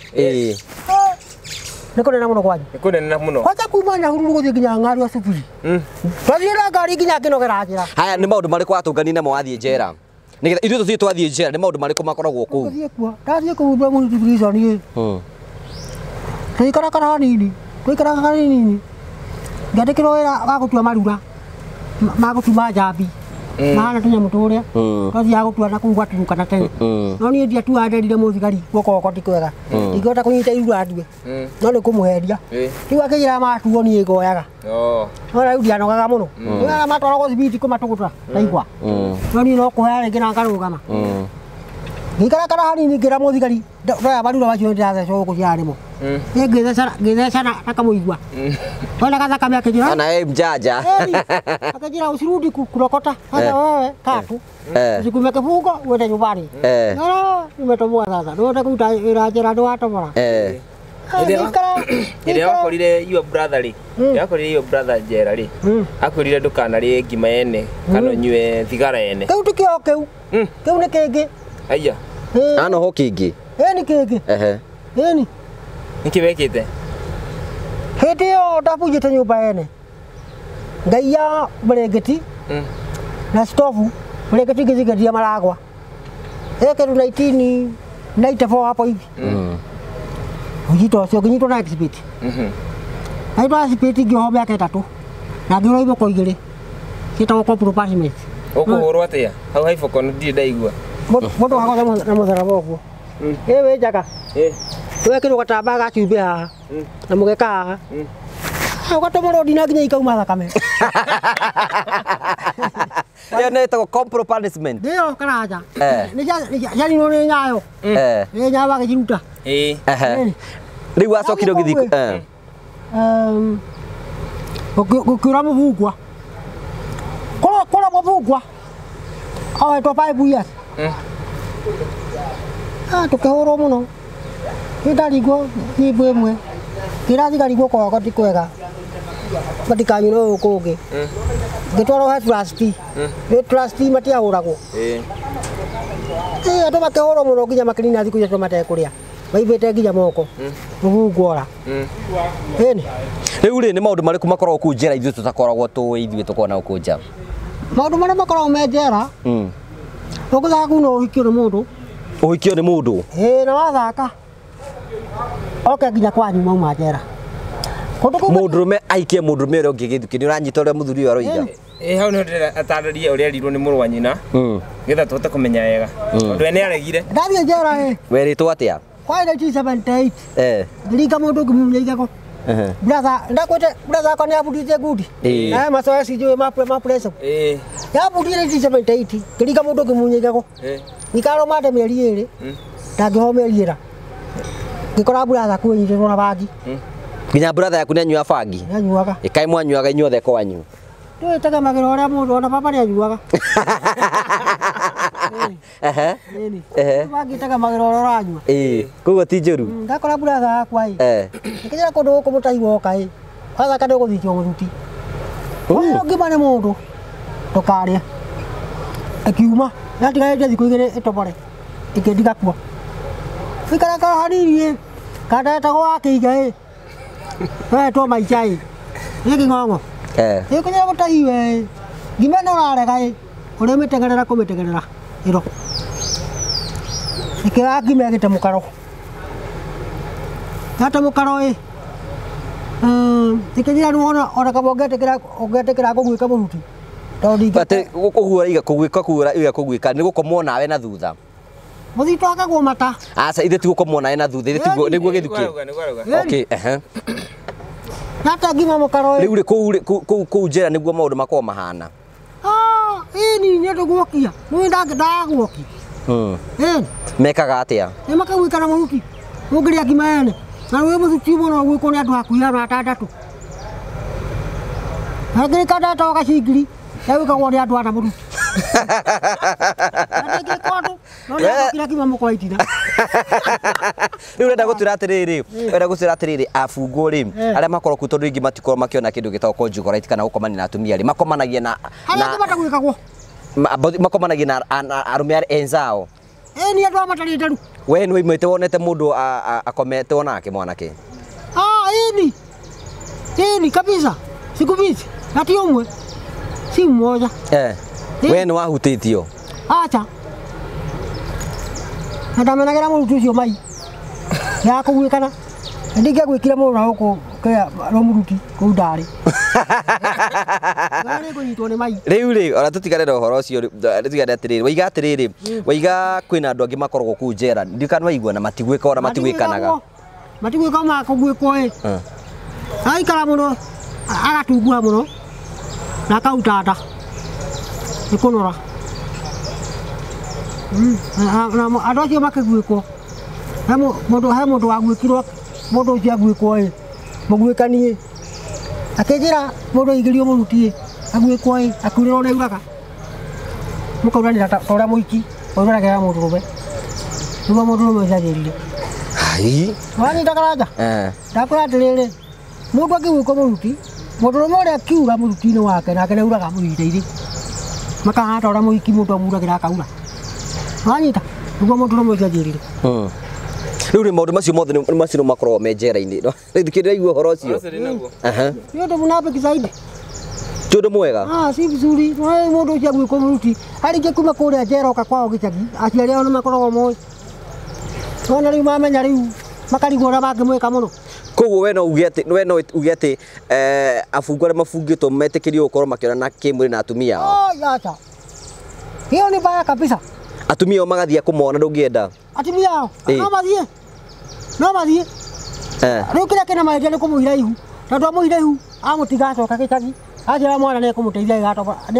nĩ kũnene mũno kwanyu. Nĩ kũnene mũno. Kwanza kuma Nyahururu gũthiĩ nginya Ng'andua Subiri twathiĩ na ngari nginya ngĩnogera njĩra. Haya nĩ maũndũ marĩkũ watũnganie namo wathiĩ njera. Nĩgetha ithuĩ tũthiĩ twathiĩ njera nĩ maũndũ marĩkũ makoragwo kũu. Ndathiĩ kuo ndathiĩ kũu Rũmuruti prison tũikarakara hanini ngandĩkĩrwo wĩra wa gũtua marura ma gũtuma njambi mahana tũnyamũ tũrĩa twathiaga gũtua na kũu gwaturukana tene no niĩ ndiatuaga nderire mũthigari guoko ti kwega ndingĩhota kũnyita irura ndue no nĩ kũmũheria rĩu akĩnjĩra matuo niĩ ngoyaga no rĩu ndianogaga mũno nĩwega matwaragwo thibiti kũmatũgũta ndaigua no niĩ no kũhea rĩngĩ na ngarũgama ngĩikarakara hanini ngĩra mũthigari ndoya marura macio ndĩrathecwo gũkũ ciarĩmo ngĩthecana na kamũigua wena gathakame akĩnjĩra Ana mjanja. akajira usirudi kurokota hata wewe tatu usikume kifungo uende nyumbani no nimetoboa sasa ndio kuta irajera ndo atomora Ile wakorire your brother ri yakorire your brother njera ri akorire ndukana ri ngima yene kana nyue thigara yene kau tukio keu keu nĩ kĩngĩ aya Ana ho kĩngĩ. nĩ kĩngĩ ni niki wekite hĩndĩ ĩyo ndabunjĩte nyũmba yene ngaiya mberengeti na stofu mberengeti ngĩcigeria maragwa kĩndũ 1994 hapo hivi ũnyitwo ũcio ngĩnyitwo na exhibit naitwo exhibit ngĩohwo mĩaka ĩtatũ na ngĩhũrwo iboko igĩrĩ ciĩtagwo corporal punishment ũkũhũrwo atĩa hau haiboko ndirĩ ndaigua mũndũ wagotha na mũtharaba ũguo wĩ njaga wekĩrwo gatambaya ga cumbĩ haha na mũgeka haha ũgatũmĩrwo ndina nginya ikauma thakame Ĩyo nĩ ĩtagwo corporal punishment. nĩyo karanja cianinwo nĩ nyayo nĩ nyayo wagĩciruta Rĩu wacokire ũgĩthiĩ gũkĩũra mũbungwa kũra mũbungwa oetwo 5 years tũkĩhũrwo mũno nĩ ndaringwo nyĩmbo ĩmwe ngĩrathigari guoko gwakwa ti kwega matikanyuire ũyũ kũngĩ ngĩtwarwo he trustee nĩ trustee matiahũragwo andũ makĩhũrwo mũno nginya makĩnina thikũ icio matekũrĩa maibĩte nginya moko mũbungwa ĩni Rĩu rĩ nĩ maũndũ marĩkũ makoragwo kũu njera ithuĩ tũtakoragwo tũĩ ithuĩ tũkoragwo na gũkũ nja. maũndũ marĩa makoragwo me njera ũgũthaka kũu no ũhikio nĩ mũndũ Ũhikio nĩ mũndũ. na wathaka oke nginya kwanyu mauma njera Mũndũrũme aikie mũndũrũme ũrĩa ũngĩ gĩthukĩ nĩ ũranyita ũrĩa mũthuri ũyũ aroiga. hau nĩ atarĩria ũrĩa erirwo nĩ mũrũ wa nyina nĩgetha tũhote kũmenya wega tondũ we nĩ aregire ndathiĩ njera Werĩtwo atĩa? kwa 1978 ngĩringa mũndũ ngĩmunya igego ndakwĩte brother akwa nĩ abundithĩtie ngundi nawe macoya cinjũĩ mapreso yabundithie 1978 ngĩringa mũndũ ngĩmunya igego ngikarwo mande mĩeri 2 ndangĩho mĩeri 4 ngĩkora brother kunyitĩtwo na bagi Nginya brother yaku nĩ anyua bangi. anyuaga Ĩkaĩ mwanyuaga inyuothe kwanyu. twĩtegemagĩra ũrĩa mũndũ ona baba nĩ anyuaga bagi tegemagĩra ũrĩa ũranyua Koguo ti njũru. ndakora brother yakwa ngĩkĩra kũndũ gũkũ mũtahi woka wathaka nĩ ũgũthikio mũthuti ũyũ ngima nĩ mũndũ ndũkarĩa akiuma na tigaire thikũ igĩrĩ ĩtobore ĩkĩndiga kuo ikara hanini kada ta kwa kĩiga to maica nĩ ng'ong'o ĩkũnyera Mutahi we ngimena ũrarega ũrĩa mĩtengerera kũmĩtengerera ĩro ĩkĩra ngimegĩte mũkaro gata mũkaro ĩkĩnyira ona kaba ũngetĩkĩra kũgwĩka mũruti bate kũguũra iga kũgwĩka nĩ gũkomwo nawe na thutha mũthito akagwo mata aca ithe ti gũkomwo nawe na thutha ithe tiguo nĩguo gĩthukĩ okay gata ngima mũkaro rĩu rĩ kũu njĩra nĩguo maũndũ makorwo mahana ĩni nĩ ndũguokia nĩ ndagũoki mekaga atĩa nĩ makagwĩka na mũruti mũngĩrĩa ngima yene na wĩ mũthuti mũno gwĩkwo nĩ andũ hakuhĩ na atandatũ ngĩrĩ kandata gacingiri wĩkagwo nĩ andũ ana mũruti kira kima mũkwa itina rĩu ũrenda gũtwĩra atĩrĩrĩ abungo rĩ arĩa makorwo kuo tondũ ingĩ matikorwo makĩona kĩndũ gĩtagwo conjugal kana gũkomania na atumia rĩ makomanagia na makomanagia na arũme arĩa enzao nĩ andũ amatarĩte rĩu we nĩ woimĩte wonete mũndũ akomete onake mwanake ini kabisa siku hizi ati umwe si mmoja we nĩ wahutĩtio acha ndamenagĩra mũruti ũcio mai ya kũgwĩkana ndingĩagwĩkire mũndũ na gũkũ mũruti kũu ndarĩ nĩkũnyitwo nĩ mai rĩu rĩ ona tũtigane na ũhoro ũcio tũtigane atĩrĩrĩ waiga kwĩna andũ angĩ makoragwo kũu njera ndirikana waigua na matigwĩka ona matigwĩkanaga matigwĩka ma kũgwĩkwo aikara mũno agatungua mũno na akauta nda nĩ kũnora andũ acio makĩgwĩkwo he mũndũ wagwĩkirwo mũndũ ũcio agwĩkwo mũgwĩkani akĩnjĩra mũndũ aingĩrio mũruti agwĩkwo akurĩrwo nĩ uraga mũkauranĩra ta ũrĩa mũiki ũragera mũndũ rũme nĩguo mũndũ rũme ũciagĩrire wanyita karanja ndakwĩra atĩrĩrĩ mũndũ angĩgwĩkwo mũruti mũndũ rũme ũrĩa akiura mũruti-inĩ wake nake nĩ uraga mũhinda-inĩ makahana ta ũrĩa mũiki mũndũ amuragĩra akaura wanyita nĩguo mũndũ rũme ũciagĩrire rĩu rĩ maũndũ macio mothe nĩ macio makoragwo me njera-inĩ ndĩraigua ũhoro ũcio nĩ ũndũ mũnapĩki zaidi ti ũndũ mwega si vizuri mũndũ ũcio agwĩkwo mũruti arĩngĩ kuma kũrĩa njera oka kwao gĩcagi aciari ao nĩ makoragwo moĩ ona rĩu mamenya rĩu makarigwo ũrĩa mangĩmwĩka mũno koguo we no uge atĩ abungu arĩa mabungĩtwo metĩkĩrio gũkorwo makĩonana kĩmwĩrĩ na atumia ao acha hiyo ni baya kabisa atumia ao magathiĩ kũmona ndũngĩenda atumia ao no mathiĩ rĩu kĩrĩa kĩna mahĩtia nĩ kũmũhira ihu tondũ amũhira ihu amũtiga acoka gĩcagi anjĩra mwana nĩ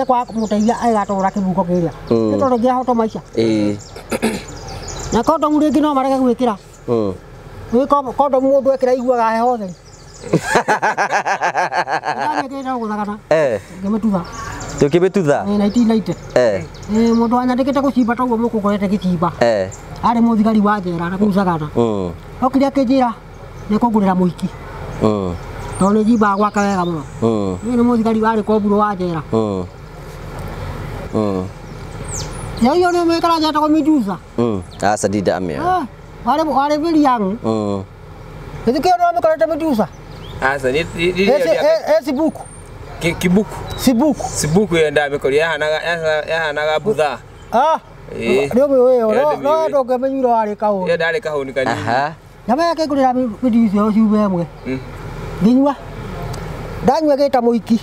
ekwaga kũmũteithia agatobora kĩbungo kĩrĩa nĩ tondũ ngĩahota maica na kondomu rĩngĩ no marege gwĩkĩra kondomu mũndũ ekĩra iguaga heho theri ndamĩkĩrĩte gũthagana ngĩmĩtutha tũkĩmĩtutha 1990 mũndũ wanyandĩkĩte gũcimba toguo mũkũkorete gĩcimba arĩ mũthigari wa njera na kũu Sagana okire akĩnjĩra nĩ kũngũrĩra mũhiki tondũ nĩ njimbaga gwaka wega mũno nĩ mũthigari warĩ komburo wa njera ya hiyo nĩ mwĩkara njatagwo Medusa aca ndindamĩoya warĩ very young gĩthukĩo nĩ wamĩkorete Medusa sibuku sibuku yenda mĩkori yahanaga butha ndio wewe no ndoke menyuro warĩ kahũni ndarĩ kahũni kanini nyama yake ngũrĩra Medusa ũcio ũmwe nginyua ndanyua gĩta mũiki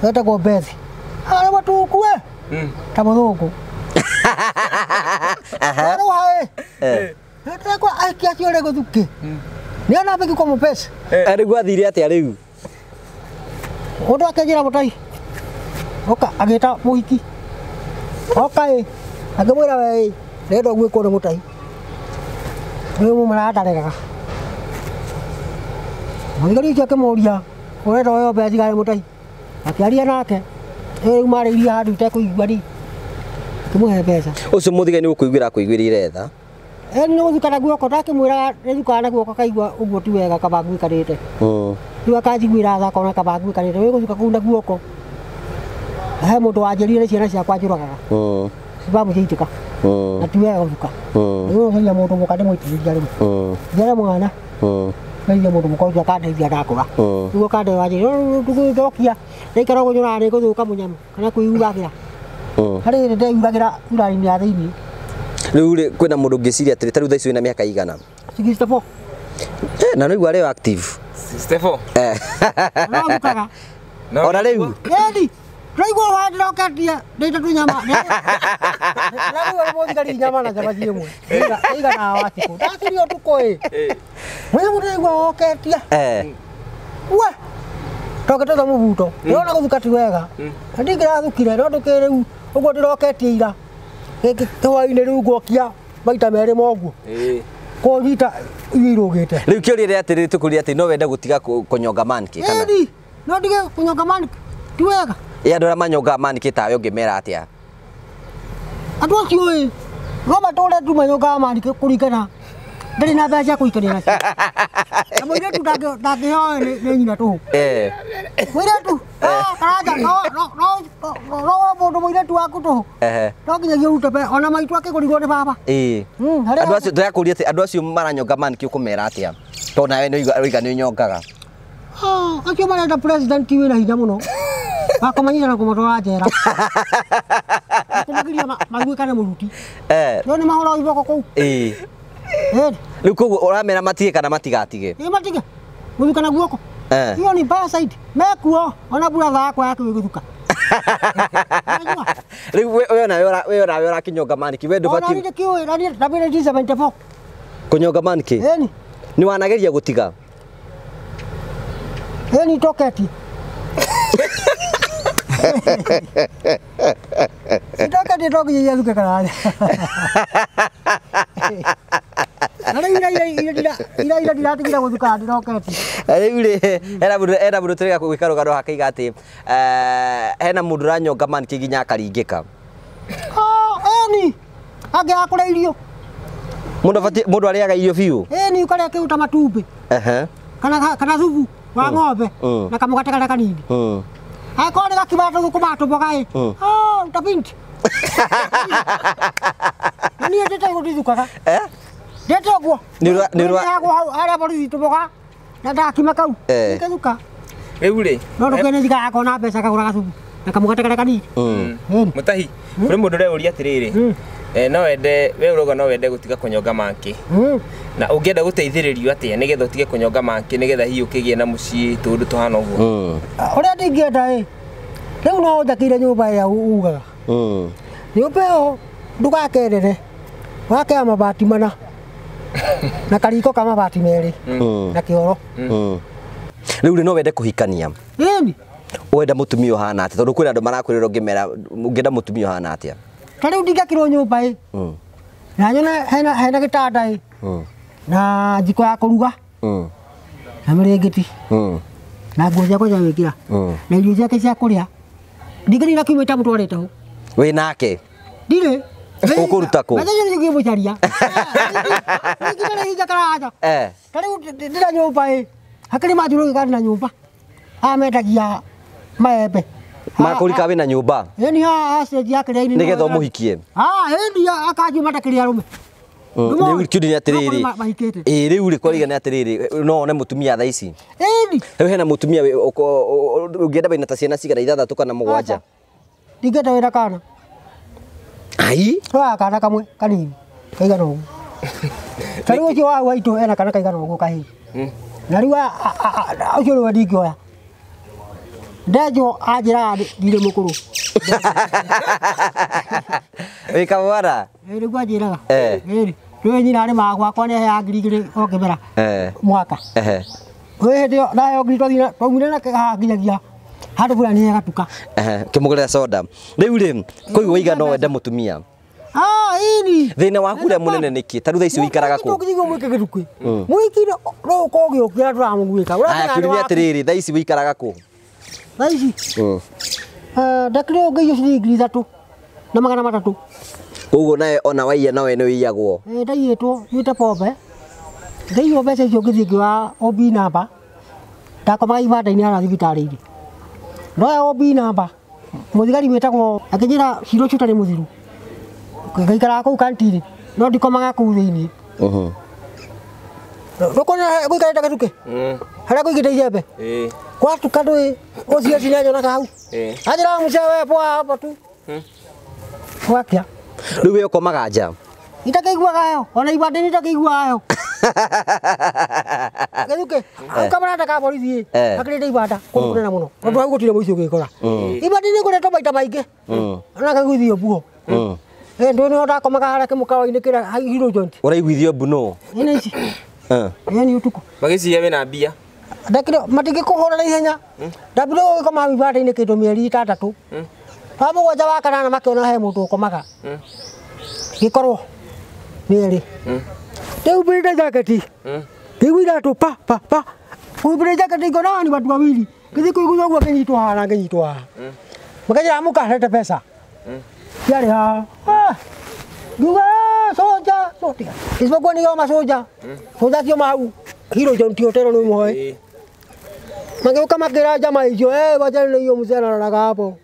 wetagwo Bethi arĩ matuku we ta mũthũngũ arĩ waĩ nĩtekwa aikia ciore gũthuki nĩ anapĩki kwa mũpesa arĩguo athire atĩa rĩu mũndũ akĩnjĩra Mutahi oka agĩta mũhiki oka akĩmwĩra we ndĩrenda gwĩkwo nĩ Mutahi rĩu mũmaratarekaga mũthigari ũcio akĩmũria ũrenda woyo Bethi garĩ Mutahi akĩaria nake rĩu marĩirie handũ itekũigua ri akĩmũhe mbeca ũcio mũthigari nĩ gũkũiguĩra akũiguĩrĩire tha nĩ gũthukana guoko ndakĩmwĩraga nĩthukana na guoko kaigua ũguo ti wega kaba gwĩkanĩte rĩu akanjiguĩra tha akona kaba gwĩkanĩte wĩ gũthuka kũu na guoko he mũndũ wanjĩrire ciana ciakwa njũragaga babu jitika na tuwe guka ndio mundu mukade mwitithia riu njara mwana ndio mundu mukoja kadeithia gakura niguo kade waje tugucokia naikara gunyura ni guthuka munyamu kana kuiuragira hari ndeiuragira urari-ini ya thiini riu kwina mundu ngiciria atiri tariu thaici wina miaka igana 64 na no igwa reo active 64 ona riu edi Raigo wadro katia deta tu nyama. Raigo mo dikari nyama na jaba jimu. Iga na watiko. Dati ni otuko Wewe murego katia. Wa. Tokete ta mubuto. Yona gukati wega. Ndigira thukire ndo ndukire ugo ndiroketia ira. Giki twaine riu gokia maita mere moguo. Ko vita irogete. Riu kiorire atiri tukuri ati no wende gutiga kunyonga manki kana. Edi. No dige kunyonga manki. Ti wega. Ya ndora manyonga manki tawe ngimera atia. Andu acio roba tole tu manyonga manki kurikana. Ndari na mbeca kuikania nacio. Na mwire tu ndangiheo ni nyina tu. Mwire tu. Karaja no mundu mwire tu waku tu. No nginyagia urute pe ona maitu akigurigwo ni baba. Andu acio ndirakuria ati andu acio maranyonga manki ukumera atia. To nawe no iga ni nyongaga. Acio marenda president wina hinya muno. Bakomanyira na kumotwara njera. Kumagiria magwikane muruti. No ni mahoro iboko kuu. Riu koguo uramera matige kana matigatige? Matige. Guthuka na guoko. Iyo ni bad side. Mekuo ona brother yakwa yake guthuka. Riu we ora kinyonga maniki we ndubati. Ona ni kiwe na 74. Kunyonga maniki? Ni wanageria gutiga. Ni toketi. Sitoka dia toki ya suka kana. Ana ira tidak gutuka ndiroketi. Era mundu turiga gwikaro garo hakaiga ati hena mundu ranyonga maniki ginya akaringika. Eni. Age akura irio. Mundu ariaga irio biu. Ni ukare akiuta matumbi. Kana thubu wa ng'ombe na kamugate kara kanini. Akore gakibato kubato bogai. Utapinti. Nani atete gutithukaga? Ndete guo. Ni ara bori tuboga. Na ndakima kau. Ngethuka. Riu ri. No ndukene thika akona mbeca kagura gathubu. Na kamugate kara kanini. Mutahi. Kuri mundu reuria atiriri. No wende we uroga no wende gutiga kunyonga manki. Na ungienda guteithiririo atia nigetha utige kunyonga manki nigetha hiyo kigie na mucii tundu tuhana uguo. Uria ndingienda riu no ndakire nyumba ya ugaga. Nyumba yo ndugakerere. Wake mabati mana. Na kariko kama mabati meri. Na kioro. Riu no wende kuhikania. Wenda mutumia hana atia tondu kwina andu marakwirira ngimera ungienda mutumia hana atia. Kariu ndingakirwo nyumba na nyona hena gitanda na jiko ya kuruga na mrengeti na nguo ciakwa cia gwikira na irio ciake cia kuria ndigani na kiumita mutwarete ho we nake ndire ukuruta ku na ndio ngimucaria ndigire higa karaja kariu ndira nyumba hakiri majuru gikari na nyumba ametagia maembe makurika wina nyumba ni stage yake ni nigetha umuhikie ni akaji matakiria rume riu kiudi ni atiriri riu ri kwariga ni atiriri no ne mutumia tha ici riu hena mutumia ungienda baina ta ciana cigana ithathatu kana mugwanja ndigenda wira kana ai kana kamwe kanini kaigana uguo tariu ucio wa waitu ena kana kaigana uguo kahi na riu ucio ri ndingioya Ndejo ajira ndire mukuru. Wika wara. Ri gwajiraga. Ri nyina ari magwa kwa ne ya ngirigire okimera. Mwaka. We ndio nayo ngitwathina twaumire na kaginyagia. Handu bura ni gatuka. Kimugurira soda. Riu ri koigwa iga no wende mutumia. Ini. Thina waku ria munene niki taru tha ici uikaraga ku. Tukigo mwike gituki. Mwikire ro kogio kira turamugwika. Kiuria atiriri tha ici uikaraga ku. Thaici ndakire ngeio ciringi 3 na 300 koguo nawe ona waiya nawe nĩ wĩiyagwo ndaiyĩtwo nyuĩte pombe ngeio mbeca icio ngĩthiĩ ngĩoya OB namba ndakomaga ibanda-inĩ ara thibitarĩ-inĩ ndoya OB namba mũthigari wĩtagwo akĩnjĩra cira ũcio ũtarĩ mũthiru ngaikara kuu kantini no ndikomaga kuu thiini ndukona guikarite gatuke haria guigite ijembe gwatuka ndui ucio cinanyonaga hau anjira mucewe bwa hapa tu gwakia riu we ukomaga nja itakeiguaga yo ona ibande nitakeiguaga yo gatuke kamarata ka borithi akirite ibanda kunena muno tondu hau gutire muicio gikora ibande ni kuretwo maita maingi ona kaguithio buo ndu ndakomaga haria kimukawa-ini kira hiro joint uraiguithio mbuno ina ici yani utuku magiciria wina mbia ndakire matingi kuhura na ihenya ndabire gukoma ibanda-ini kindu mieri 6 mugwanja wa kanana makiona he mundu ukomaga gikorwo mieri riu mbirite jaketi ngiguira tu pa mbirite jaketi ngona ni watu wawili ngithi kuiguithia guo kinyitwo haha nginyitwo haha makajira mukarete pesa yari ha ngiuga soja sotiga isipokuwa ni yoma soja sio mau hiro jonti hotelo ni muhoe mageuka makira jamaa hiyo wajana hiyo mzee anaga hapo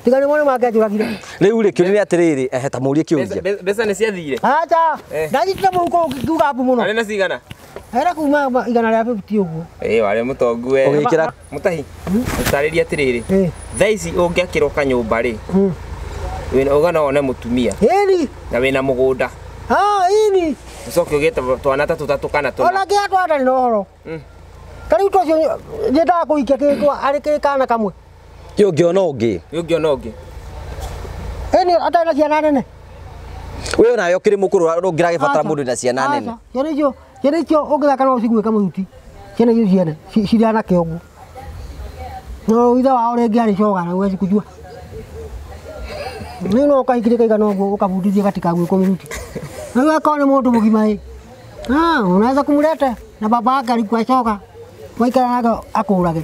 tigani mwana mwake ajuragire riu ri kiuri atiriri ta murie kiuria mbeca ni ciathire acha ndagitira muko ngiuga hapo muno ari na cigana era kuma igana ria 50 uguo wari mutongu we ugikira Mutahi utariria atiriri thaa ici ungiakirwo kanyumba ri wina ugana one mutumia eni na wina mugunda ini ucoke ugite twana tatatu kana tuna ona kia twata ni nohoro kariu tocio njenda kuikia kitwa ari kana kamwe yo ngiona ungi eni atana ciana nene we ona yo kiri mukuru rungira gibatara mundu na ciana nene yerecho ungithaka no cigwika muruti ciana icio ciene ciriana kiogu no itha wao rengi ari coga na wezi kujua no kahikire kaigana uguo ukabundithia katika gwiko miruti na wewe kone mundu mugima unaweza kumuleta na baba yake alikuwa choka waikara naga akurage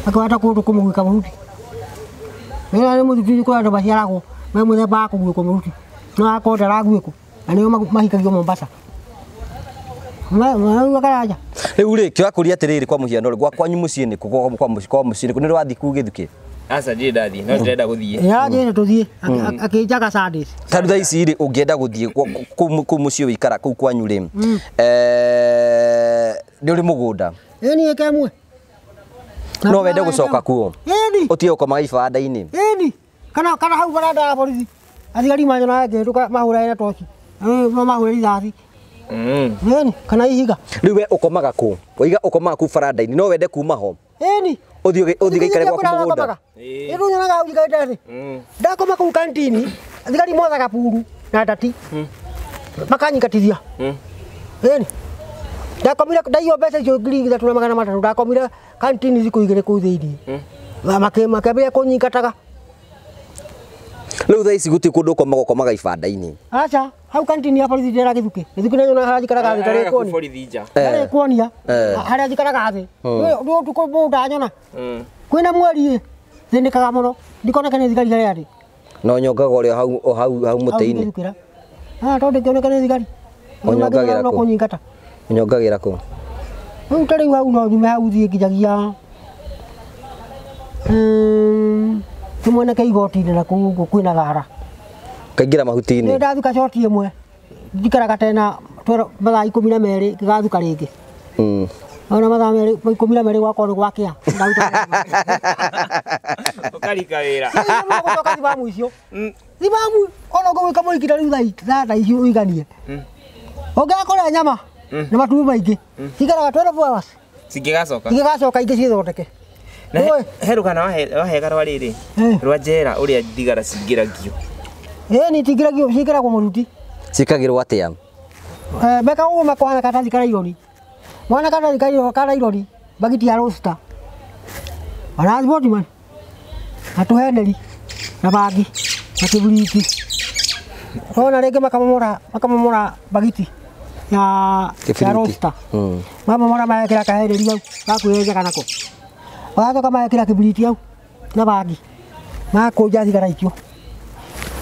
akawata kundu kumugwika muruti mera ni muruti kwa ndo baciaragwo me muthemba akugwiko muruti no akondera gwiko na nio mahikagio Mombasa wakaraja riu ri kio akuria atiriri kwa muhiano ri gwa kwanyu mucii ni kwa mucii ni rwathi kugithuki asa ndi ndathi no ndenda guthie ya njene tuthie akijaga Sundays tandu thaa ici ri ungienda guthie ku mucii wikara kuu kwanyu ri ni uri mugunda eni ekemwe no wende gucoka kuo eni utie ukomaga ibanda-ini eni kana hau baranda ya borithi athigari manyona ngeruka mahura ina toci no mahura rithathi eni kana ihiga riu we ukomaga ku wiga ukomaga ku baranda-ini no wende kuma ho eni uthie gaikare gwaku mugunda iru nyonaga hau jikaite ndakoma ku kantini athigari mothaga puru na ndati makanyingatithia eni ndakomire ndaio mbeca icio ngiri 3,300 ndakomire kantini zikuigire kuu thiini makambia kunyingataga riu thaa ici guti kundu ukomaga ibanda-ini acha hau kantini ya borithi ndera githuki na nyona haria jikaraga thĩ tarĩ kuoni tarĩ kuonia haria jikaraga thĩ ndio tukumunda nyona kwina mweri thĩnĩkaga mũno ndikonekane thigari haria arĩ no nyongaga ũrĩa hau mũtĩ-inĩ tondu ndĩkĩonekane thigari ũnyongagira kũ kunyingata ũnyongagira kũ rĩu tarĩu hau no nyume hau thiĩ nginyagia kimwene igoti-inĩ na kũu ũguo kwĩna thara kaingĩra mahuti-inĩ ndathuka coti ĩmwe njikaraga tena mathaa 12 ngigathuka rĩngĩ ona mathaa 12 gwakorwo nĩ gwakĩa ukarika wĩra gũcoka thibamu icio thibamu ona ũngĩgwĩka mũhiki rĩu thaa icio ũiganie ũngĩakũrĩa nyama na matumbĩ maingĩ cikaraga 12 hours cingĩgacoka ingĩ ciĩthondeke he rũgano wahega rwa rĩrĩ rwa njera ũrĩa thigara cingĩragio ni tingĩragio ciĩkĩragwo mũruti cikagĩrwo atĩa meka ũguo makohana katathi karaironi mwana katathi karaironi bagiti ya roster ona sportman na tuheneri na bagi na kĩburiti ona rĩngĩ makamomora bagiti ya roster mamomora magekĩra kaheneri hau gakwĩyenjaga nako wagacoka magekĩra kĩburiti hau na bagi makũnja thigara icio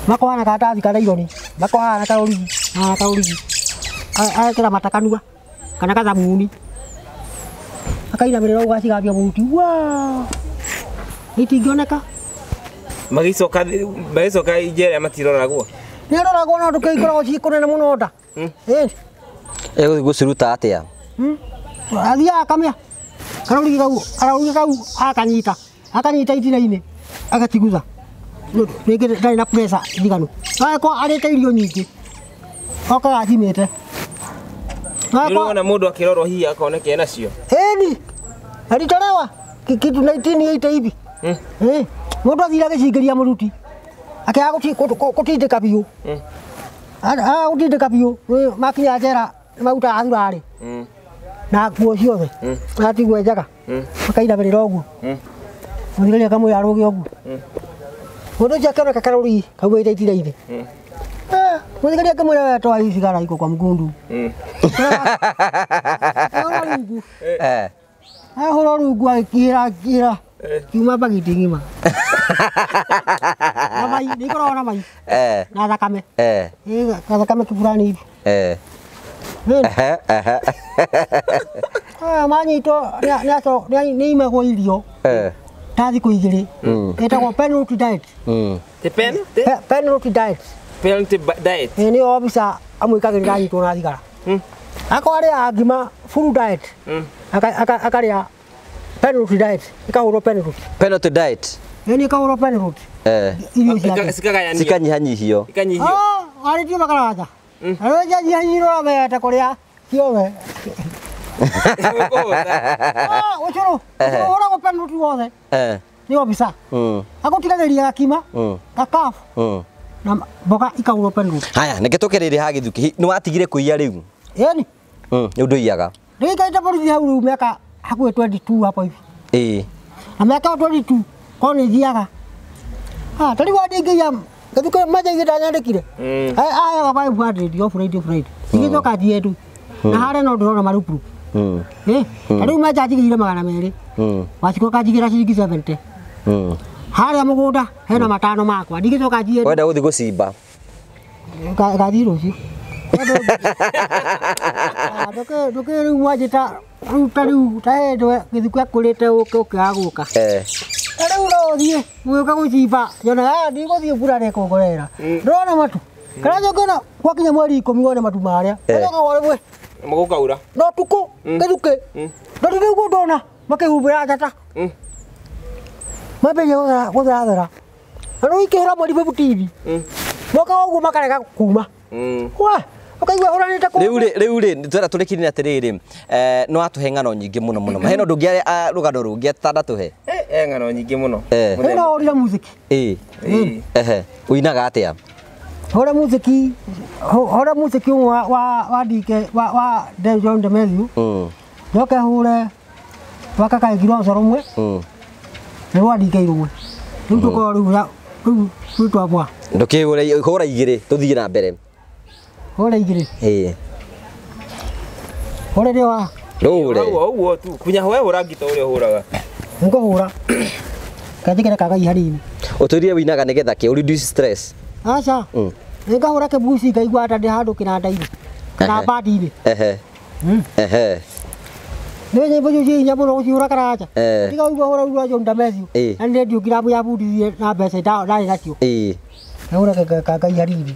makohana katathi karaironi makohana kaurigi akira matakanua kana kathamuni akainamĩrĩra ũgacigambia mũruti itingĩoneka magicoka njera matiroragwo Nero gona to kai kora ci kona muno da. Guciruta atia. Adia kamya. Karoli kau akanyita itiraine. Agatiguza. Nege dai na presa diganu. Ko arete irio nyingi. Oka athimete. Ndirona mundu akirorwo hihi akoneke nacio. Eni. Alitolewa kitu 1980 hivi. Mundu athira gicingĩria muruti. Akiaga gutindĩka biũ. Gutindĩka biũ. Makinya njera mauta athurarĩ. Na nguo ciothe. Atigwe njaga. Makainamĩrĩra ũguo. Mũthigari akamwĩra arũge ũguo. Mundu ũcio akĩoneka karũri kaugĩte itirainĩ. Mũthigari akamwĩra toa hizi cigara iko kwa mgundu. Ahora rungu akira kiuma bagiti ngima. Namai nikoro namai. Na thakame. Na thakame kibulani hivi. Manyito ni imego irio. Tathi kuigiri. Etagwo penalty diet. The pen? Penalty diet. Penalty diet. Ni officer amwikagirira nyito na thigara. Akwarea ngima full diet. Akaria penalty diet. Ikahuro penalty. Penalty diet. Ni ikahuro penalty. Sikanyihanyihio. Ikanyihio. Ari ti makaraja. Aroja nyihanyiro be ta korea. Kiove. Ochoro. Ora ko penalty wothe. Ni officer. Agutigagiria gakima. Kakaf. Na boga ikahuro penalty. Haya, neketokerere hagithuki. Ni watigire kuiya riu. Eni. Ndu iyaga. Ndikaita polisi hau miaka hakuwe 22 hapo hivi. Na miaka 22 kone thiaga. Tari wadingia gatuka maja igitanyandikire. Aya baba bwade dio Friday. Igithoka thietu. Na hare no ndorona marupu. Tari maja jigire magana meri. Wachiko kajigira ciringi 70. Hare mugunda hena matano makwa. Ndigithoka thietu. Wenda uthi gucimba. Gathiro ci. Ndoke riu wajita ruta riu taendo githukua kurite ukiaguka. Riu no thie muka gucimba yona ndi guthie mbura rekongorera. Ndona matu. Kana njogona gwakinya mweri 10 wone matu maria. Ndoka wale mwe. Mugukaura. No tuko githuke. Ndondi riu ndona makihumbira njata. Mabe yona guthara. Ano ikihura mweri butini. Moka uguo makarega kuma. Wa ukaigua uranite ku riu twera turikirine atiriri no atuhe ng'ano nyingi muno heno ndungi rugano rungi atandatuhe ng'ano nyingi muno hena orira muziki uinaga atia hora muziki wa dike wa John de Mezu ndoke hure wakaka igiro soromwe ni wa dike irumwe riu tuko riu twabwa ndoke hora igire tuthie na mbere hora igire hora dewa uguo tu kunya hoe hura ngito uria huraga ngo hura katikira kagai harini uturie winaga nigetha ke reduce stress acha nga hura ke busi kaigwa ata ndi handu kinanda-ini na badi-ini ni nyimbo icio inya muno uciura karaja tiga igwa hura urwa John Damecio na ndi ndio kirabu ya budi na mbeca ndari nacio hura kagai harini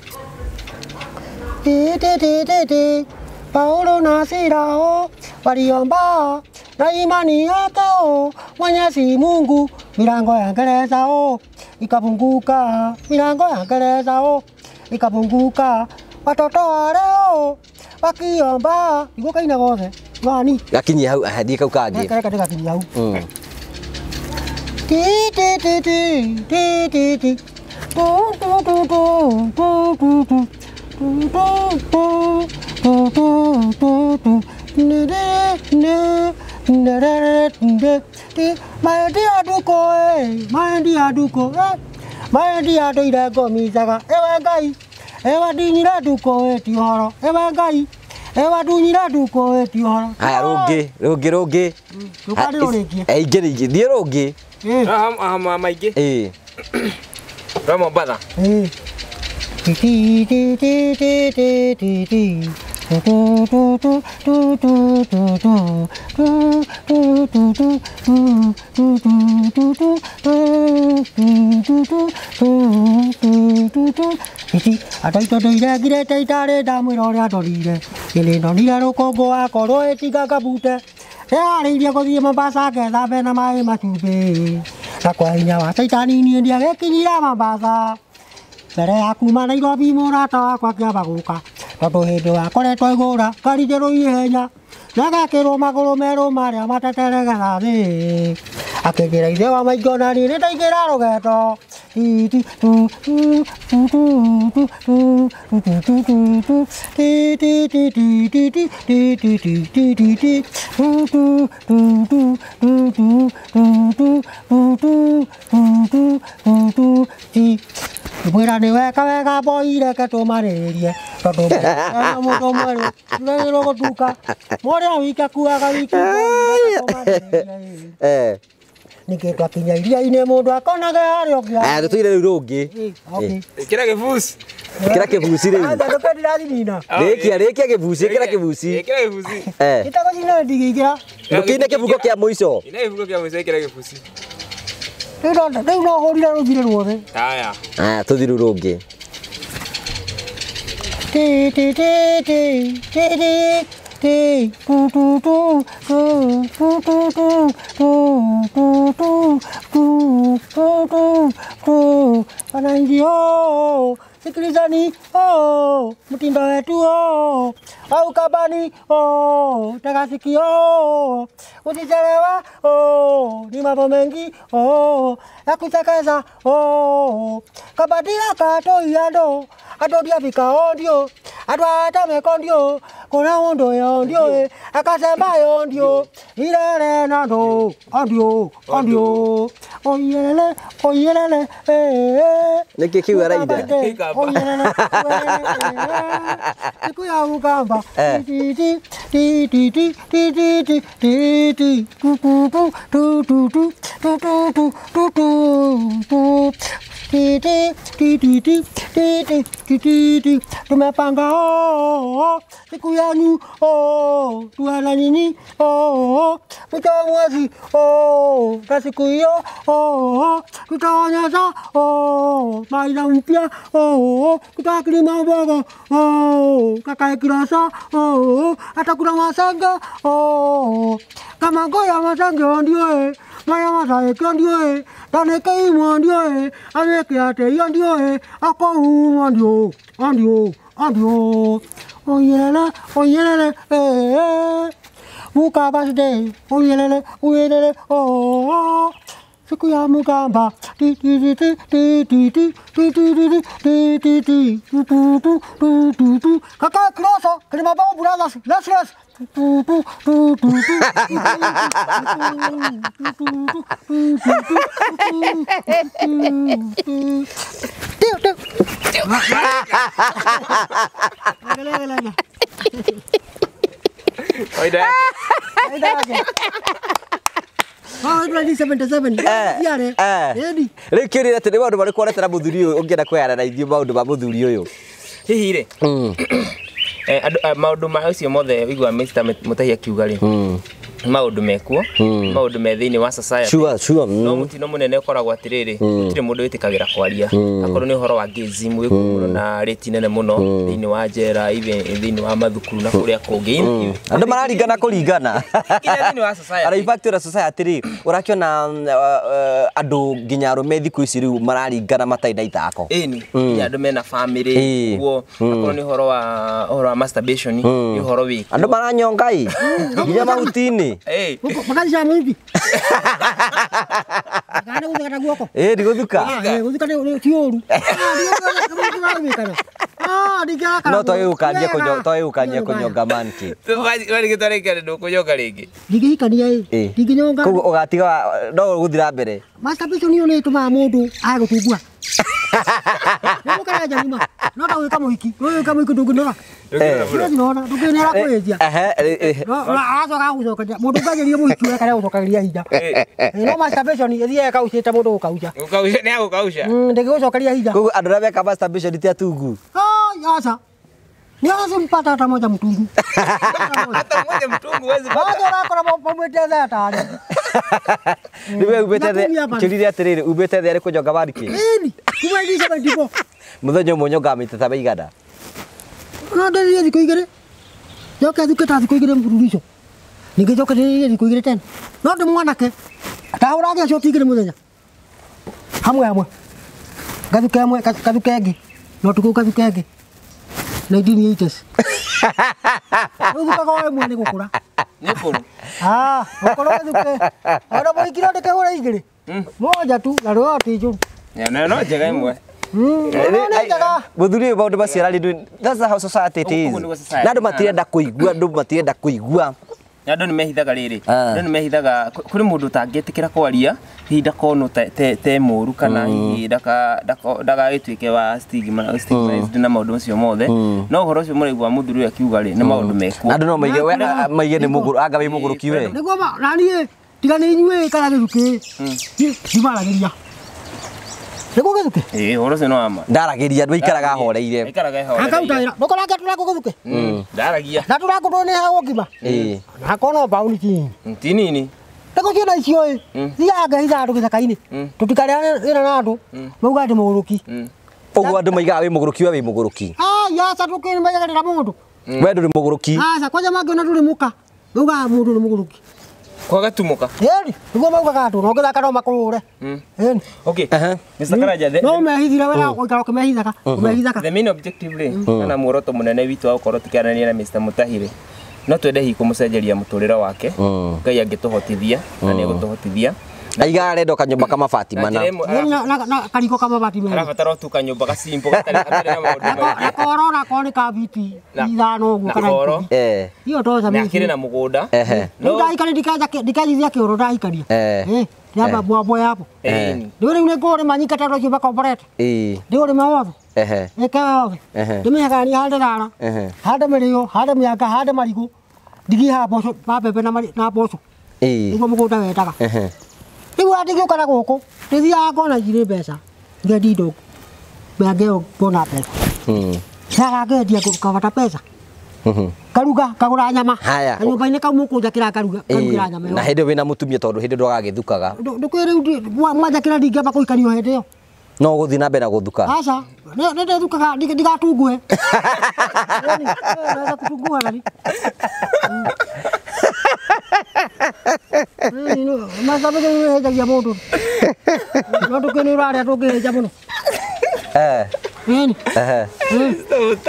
Paulo na Sila waliomba na imani yao Mwenyezi Mungu, milango ya gereza ikafunguka, milango ya gereza ikafunguka, watoto wa leo wakiomba iguka ina gothe wani gakinyi hau ahadi kau kangi kare gakinyi hau Maendi ira gomizaga ewe ngai ewa dinyira duko etihoro ewe ngai ewa dunyira duko etihoro aya rungi tukari uringie ingĩ thie rungi maingĩ Ramo bada Ataito doire girete itare damwiro ria dorire ile ndonira rukongo wakorwo itigaga bute ariria guthie Mombasa getha bena mai matumbi na kwa hinya wa taitani nie ndiagekinyira Mombasa mbere ya kuma Nairobi murata wakwa kiamba guka tondu hindi wakoretwo igura ngari njeru ihenya nagakirwo maguru meru maria mateteregetha thi akingira ithe wa maingo na nini ndaingira rugeto mwira ni weka wega boire ke tumaririe tondu mundu mweru ndiragirwo gutuka muria wike kuaga wiki niki twakinya iria-ini mundu akonaga haria ungia tutire riu rungi Kira kibuci. kira kibuci riu nduke ndirathina rikia kibuci kira kibuci Kira kibuci. itagocina ndigikira ndukine kibugo kia muico Ina ibugo kia muico kira kibuci. riu no hurire ruthire ruothe Aya. tuthi riu rungi wananchi sikilizani mtindo wetu au kabani tega sikio usichelewa ni mambo mengi ya kuchekeza kabadila katoiando adodia vikaondio adwatamekondio kuna undo yondio akasema yondio ilele nando ondio oyelele niki kiu araida oyelele siku ya ugamba tumepanga siku yanu tuana nini mwisho wa mwezi na siku hiyo tutaonyesha maisha mpya tutakilima mboga kakae kirasa hata kuna masanga kama ngoya masanga ndio maya masaka ndio taneke imo ndio ameke ate ndio ako humo ndio oyelele muka birthday oyelele siku ya mugamba kaka kloso kilima bao brothers let's Oida. Ah, 2077. Yare. Edi. Rikirire ati ni maundu mariku oretera muthuri uyu ungienda kweyana na ithio maundu ma muthuri uyu Hihi ri. Maundu ma ucio mothe igwa Mr. Mutahi akiuga ri. Maundu mekuo, maundu me thiini wa society. Sure. No mutino munene ukoragwo atiriri, gutire mundu witikagira kwaria. Akorwo ni uhoro wa gizim wikuo na reti nene muno thiini wa njera, thiini wa mathukuru na kuria kungi. Andu mararingana kuringana. Kinya thiini wa society. Ara impact ra society ri urakiona andu nginya arume thiku ici riu mararingana matai na itako. Eni, ya andu mena family, kuo akorwo ni uhoro wa masturbation, ni uhoro wi. Andu maranyongai. Nginya mahutini. Makanja mwivi. Kana guthuka guoko. Ndiguthuka. Guthuka ni tioru. No toy ukania kunyonga manki. Wari gitwareka ndu kunyonga ringi. Ndigihikania ndignyonga. Koguo ugatiga no guthira mbere. Masturbation yo ni tuma mundu agutungua. Nukara jamuma. No ta wika muhiki. Wika muhiki ndungura. No, ndungira kwejia. Azoka uzoka. Mundu gajeria muhiki weka uzokagiria hinda. No masturbation ithie ka ucite mundu ukauja. Ukauja ni agukausha. Ndege uzokagiria hinda. Koguo andu ra beka masturbation ti atungu. Yasa. Niwasimpata hata moja mtungu. Hata mmoja mtungu huwezi pata. Baada ya kwa pomwete theta ali. Niwe ubete kirire atiriri ubete theri kujonga bariki. Ini, kumaidisha bandipo. Muthenya monyoga amitata baigada. No ndiri thiko igere. Yoka thuketa thiko igere mfululizo. Ningejoka ndiri thiko igere tena. No ndi mwanake. Atahura gya shoti igere muthenya. Hamwe. Gathuke amwe gathuke ngi. No tukuka thuke ngi. 1980s. Uguka kwa mwana gukura. Ni kuru. Ukoro thuke. Ora boikiro ndeke hura igere. Moja tu na ro tijo. No njega imwe. Muthuri maundu macio ari that's how society it is. Na andu matirenda kuigua. Andu ni mehithaga riri. Andu ni mehithaga kuri mundu tangitikira kwaria hinda kono te muru kana hihi daga gituike wa stigma na maundu macio mothe. No horo cio muraigua muthuri akiuga ri ni maundu meku. Andu no maige ni muguru anga wi muguru kiwe. Niguo nani tiga ni inyue kana githuke. Ndimaragiria. Niguo githuke. Horo cio no ama. Ndaragiria andu ikaraga horeire. Ikaraga horeire. Akautaira. Ndokoranga turako githuke. Ndaragia. Na turako ndone hawo ngima. Hakono bauni ti. Tinini. Tako ciona icio ĩ thiaga hitha andu githaka-ini tutikarĩa wĩra na andu mauga ndi muguruki ũguo andu maigaga wi muguruki we wi muguruki yaca tukini maigagira mundu we nduri muguruki aca kwanja mangiona nduri muka mauga mundu ni muguruki kwaga tumuka niguo maugaga andu no githaka no makurure okay Mr. Karaja no mehithira wega gũikara ũkĩmehithaga the main objective rĩ kana muoroto munene witu wa gũkorwo tukiaranĩria na Mr. Mutahi no twende hi kumucenjeria muturira wake Ngai angituhotithia na ni gutuhotithia aiga arenda kanyumba kama Fatima na kariko kama Fatima arabatara tu kanyumba ga simple gatari na maundu na korona koni ka biti ithano uguo kana iyo toza mimi akire na mugunda no ndaikari dikajithia kioro ndaikaria yamba bwabwa yapo ndio ni ngore manyika taro kiba corporate ndio ni mawatho ekawe ndimehagani halde rara halde merio halde miaka halde marigo digi ha boso ba bebe na boso ngo mugunda wetaga riu atigio kana guku rithia kona jire mbeca ngedindo ngeo bona pesa saga ngedia kavata pesa karuga kagura nyama nyumba-ini kau mukunjakira karugira nyama na hindi wina mutumia tondu hindi ndwagagithukaga ndukwire mwanjakira ndingamba kuikario hindi iyo no guthi na mbere na guthuka aca nende thukaga ndigatungue nenda kutungua nani masabe hejagia mundu no tukini uraria tungiheja muno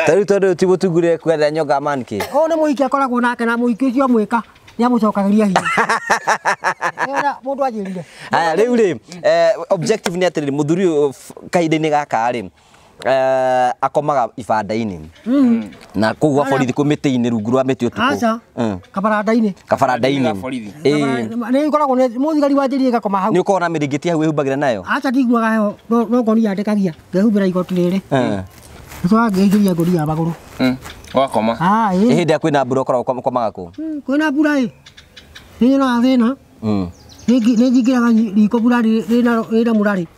tari tondu ti mutungure kwenda Nyonga manki ni muhiki akoragwo nake na muhiki ucio mwika ni amucokagiria hinya mundu ajirire aya riu ri objective ni atiri muthuri kahinda-ini gaka ri akomaga ibanda-ini na kugwa borithi kumiti-ini rungu rwa miti utuku aca kabaranda-ini ni ikoragwo muthigari wa njiri gakoma hau ni ukorwo na miringiti hau wihumbagira nayo aca ndiguaga heho no ngoni yandikagia ngehumbira igoti riri twa ngeigiria ngori ya maguru wakoma hindi ya kwina mbura ukoragwo komaga ku kwina mbura ni na thina ni njingiraga riko mbura rina murari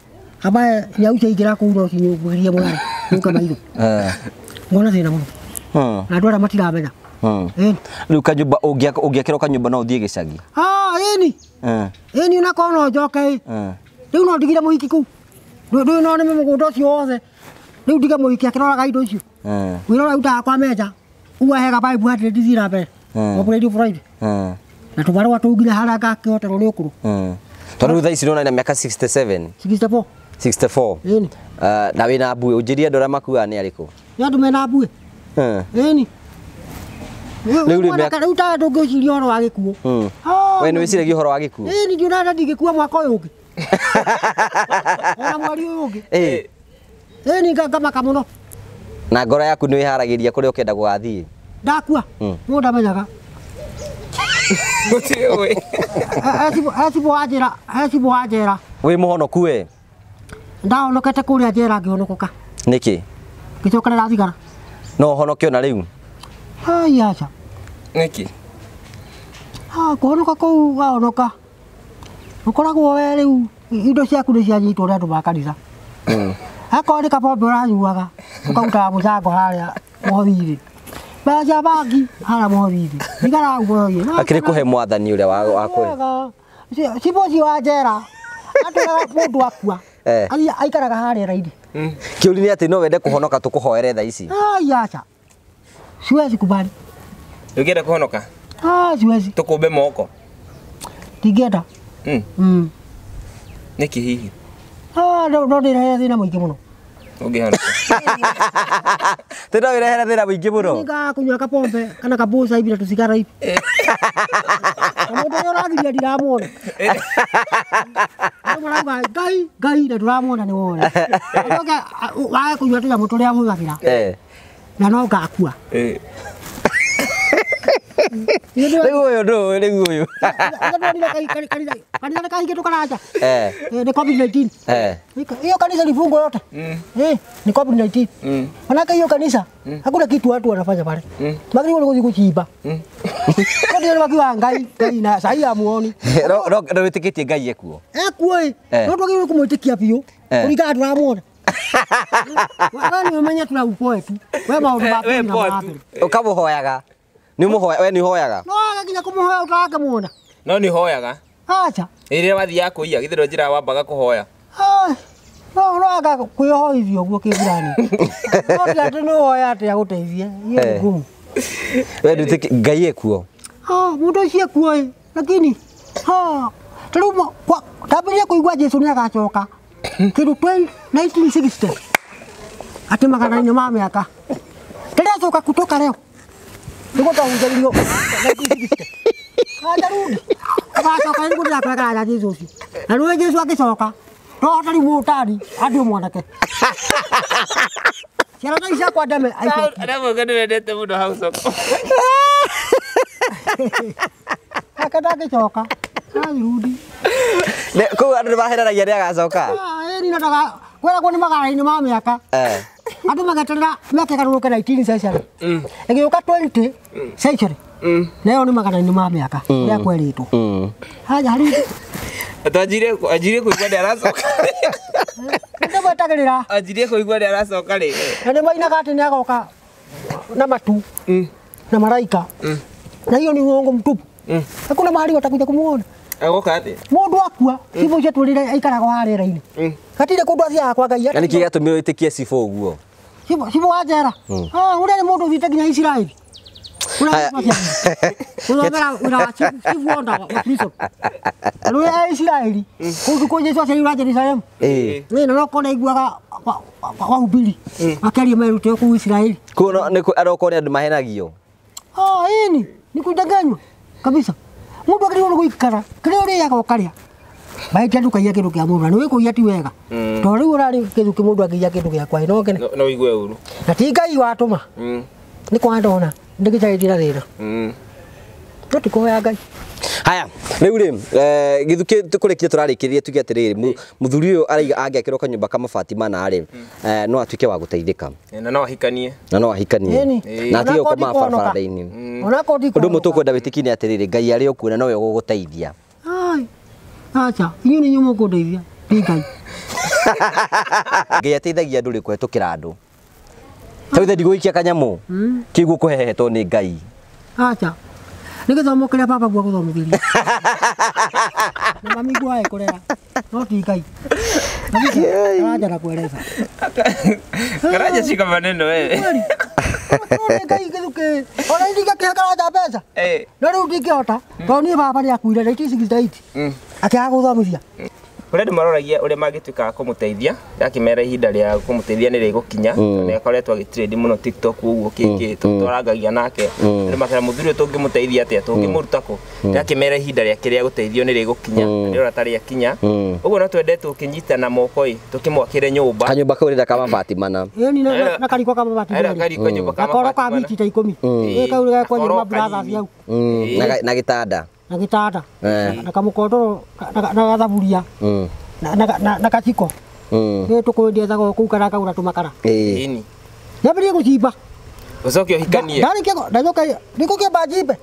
ambaye nyauca ingira kuu ro cinyugiria murari nuka maitho ngona thina muno na ndwara matiramenya riu kanyumba ungiakira kanyumba no uthie gicagi eni na kono njoke riu no ndigire muhiki kuu ndu no ni mugunda ucio wothe riu ndiga muhiki akiroraga indo icio wirora utaga kwa meja uwa hega bible hati ndithira mbere operate Friday na tubarwa tugire haria ngakihoterwo ni ukuru tondu thaa ici nona ina miaka 64 na wina mbui unjirie andu aria makuaga ni ariku ni andu mena mbui riu ta ndungiciria horo wa gikuo we ni wiciragia horo wa gikuo ndiona ndigikua mwaka uyu ungi ona mwari uyu ungi ni ngamaka muno na ngoro yaku ni wiharagiria kuria ukenda gugathie ndakua mundu ndamenyaga hecibo wajera wi muhonoku we ndahonokete kuria njera ngihonokoka niki ngicokerera thigara no honoke ona riu aca niki kuhonoka kuu wahonoka ukoragwo we riu indo ciaku ni cianyitwo ni andu ma kanitha akorwo ni kabombe uranyuaga ukautaga mucango haria mothiri baja bagi hala mohithi igara ugoye akiri kuhe mwathani uria wa kwe sibozi wa jera atira mundu akua aikaraga haria raidi kiuri ni ati no wende kuhonoka tukuhoere tha ici acha siwezi kubali Ukienda kuhonoka siwezi tukumbe moko tigenda niki hihi no ndira thina muingi muno ungihonoka tena wirehere thina muingi muno ninga kunywa kapombe kana kabuca hivi na tusigara hivi mundu yoragiria ndiramwona ngai na turamwona ni wona wae kunywa tunyamũ tũrĩa hũthagĩra na no ngakua rĩu ũyũ ndũĩ rĩu ũyũ kanitha kahingĩtwo karanja nĩ COVID-19 hiyo kanisa lifungwa yote ni COVID-19 manake hiyo kanisa hakuna kitu watu wanafanya pale magari wale kuchimba ndio wakiwa ngai na sahi amuoni no witikitie ngai ekuo ekuo no twagĩrĩirwo kũmwĩtĩkia biũ kũringana tũramwona wagani umenya tunaũpoe tu we maũndũ maku we poa tu ukamuhoyaga ni muhoya we ni hoyaga no agakinya kumuhoya utakamwona no ni hoyaga acha ire wathi yako iya githiro njira wambaga kuhoya no aga kuyohoithio guo kibirani no ndate no hoya ate aguteithie iyo ngumu we ndutike ngai ekuo mundu ucio kuo lakini taruma kwa tabiria kuigua Jesu ni agacoka kiru 1960 ati magana-inĩ ma miaka ndĩracoka kutoka leo nĩgũtahunjĩrio ndarudi agacoka nĩgũndĩrakwegara Jesu ũcio na rĩu Jesu agĩcoka no hatarĩ mũtari andũ mwanake ciana ta icakwa ndeme aramuga nĩwendete mũno hau soko ake ndangĩcoka arudi kũu andũ nĩmaheranagia nĩ agacoka ni nadaga kwĩragwo nĩ magara-inĩ ma mĩaka andũ mageterera mĩaka ĩgarũrũke 19 century ĩgĩũka 20 century nayo nĩ magana-inĩ ma mĩaka ũrĩa kwerĩtwo haja harĩ atajire kuigua nĩ aracoka ndĩgwetagĩrĩra anjirie kuigua nĩ aracoka rĩ na nĩ mainaga atĩ nĩ agoka na matu na maraika na hiyo ni uongo mtupu hakuna mahali watakuja kumuona agoka ati mundu akua sivyo cyetu rire aikaraga harera-inĩ gatire kundu athiaga kwa ngai yani kĩ gĩatũmire wĩtĩkie cibũ ũguo sivyo wajera ũrĩa nĩ mũndũ ũthiĩte nginya Isiraeli unaona una sivyo onda wa Kristo rũya Isiraeli kũndũ Jesu aciarirwo Jerusalemu na no kona iguaga kwa ubiri akaria merute kũu Isiraeli kuno nĩ arokone andũ mahenagio ini ni kudanganywa kabisa mundu akiriwo guikara kire uri yaga ukaria baita ndukaia kindu kia mundu ni wikuia ti wega to riu urari kindu ki mundu akiia kindu gia kwa ino kene no igwe uru na ti ngai watuma ni kwa ndona ndigicaitira thira toti kuhoya ngai haya riu ri githuki tukurikia turarikirie tuge atiriri muthuri uyu araiga angekirwo kanyumba ka mabati mana ri no atuike wa guteithika na no ahikanie na atige ukoma barabara-ini undu mutukwenda witiki-ini atiriri ngai ari okuona nowe guguteithia acha inyu ni nyumo kudeithia ti ngai ngai ateithagia andu ri kuhetukira andu tawithe ndigũikia kanyamu kĩguo kũhehetwo nĩ ngai acha nĩ gĩthomo kĩrĩa baba gwa gũthomithĩria na mami gwa kurera no ti ngai araja na kueleza karaja shika maneno ngai gĩthuke ona ndiga kĩhakaraja mbeca no rĩu ndingĩhota tondũ niĩ baba nĩ akuire 1968 akĩaga gũthomithia Kule ndĩmaroragia ũrĩa mangĩtuĩka kũmũteithia yakĩmera ihinda rĩa kũmũteithia nĩ rĩgũkinya nĩ akoretwo agĩtrade mũno TikTok ũguo kĩngĩ tũrangagia nake nĩ makara mũthuri tũngĩmũteithia atĩa tũngĩmũruta kũ yakĩmera ihinda rĩake rĩa gũteithio nĩ rĩgũkinya nĩ ora tarĩ akinya ũguo no twendete tũkĩnyitana moko tũkĩmwakĩre nyũmba kanyũmba kau rĩrĩa ka mabati mana ni na kariko ka mabati kariko nyũmba ka mabati ka biti ta 10 kau rĩga kwa nyũmba brothers yau na gĩtanda na gitanda na kamukondoro na gathaburia na kachiko nĩ tũkwendia thago kũu kana kaura tũmakara ini nyambĩrĩrie gũcimba ũcoke ũhikanie ndacoka nĩgũkĩamba njimbe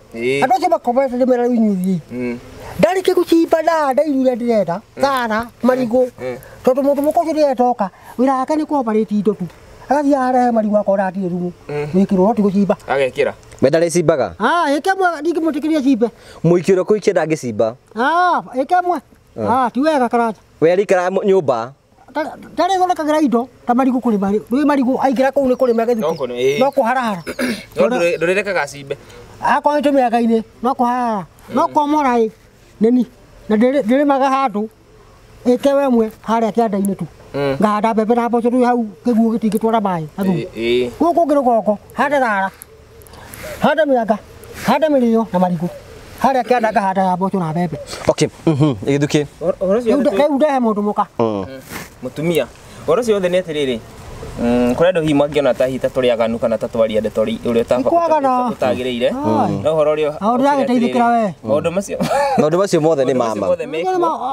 andũ acio makomete ndĩmera inyuthi ndarĩkia gũcimba na irio iria ndĩrenda thara marigũ tondũ mũndũ mũkũ ũcio ndĩretoka wĩra wake nĩ kũoparĩti indo tu Akathi are marigu akora ati rumu. Wikiro oti gucimba. Agekira. Menda recimbaga. Ikemwe ndingimutikiria cimbe. Muikiro kuikia ndangicimba. Ikemwe. Ti wega Karanja. We arikara nyumba. Tare thondekagira indo ta marigu kurima. Rwi marigu aingira kuu ni kurima githuki. No kuharahara. Ndurerekaga cimbe. Akwa ito miaka-ini no kuharahara. No komora nini. Na ndirimaga handu ikewe mwe haria kianda-ini tu. Ngahanda mbembe na mboco tu hau kiguo gitingitwara mai. Guku ngiri goko hande thara. Hande mianga. Hande mirio na marigu. Haria kianda ngahanda mboco na mbembe. Okay. Igithuki. Rĩu ndehe mũndũ mũka. Mutumia. Oro cio othe nĩ atiriri. Kũrĩa andũ hihi mangĩona ta hita tũrĩaganu kana ta twaria ndeto ũrĩa ũtagĩrĩire. No ũhoro ũrĩa ũragĩteithĩkĩra we. Maũndũ macio mothe nĩ mama.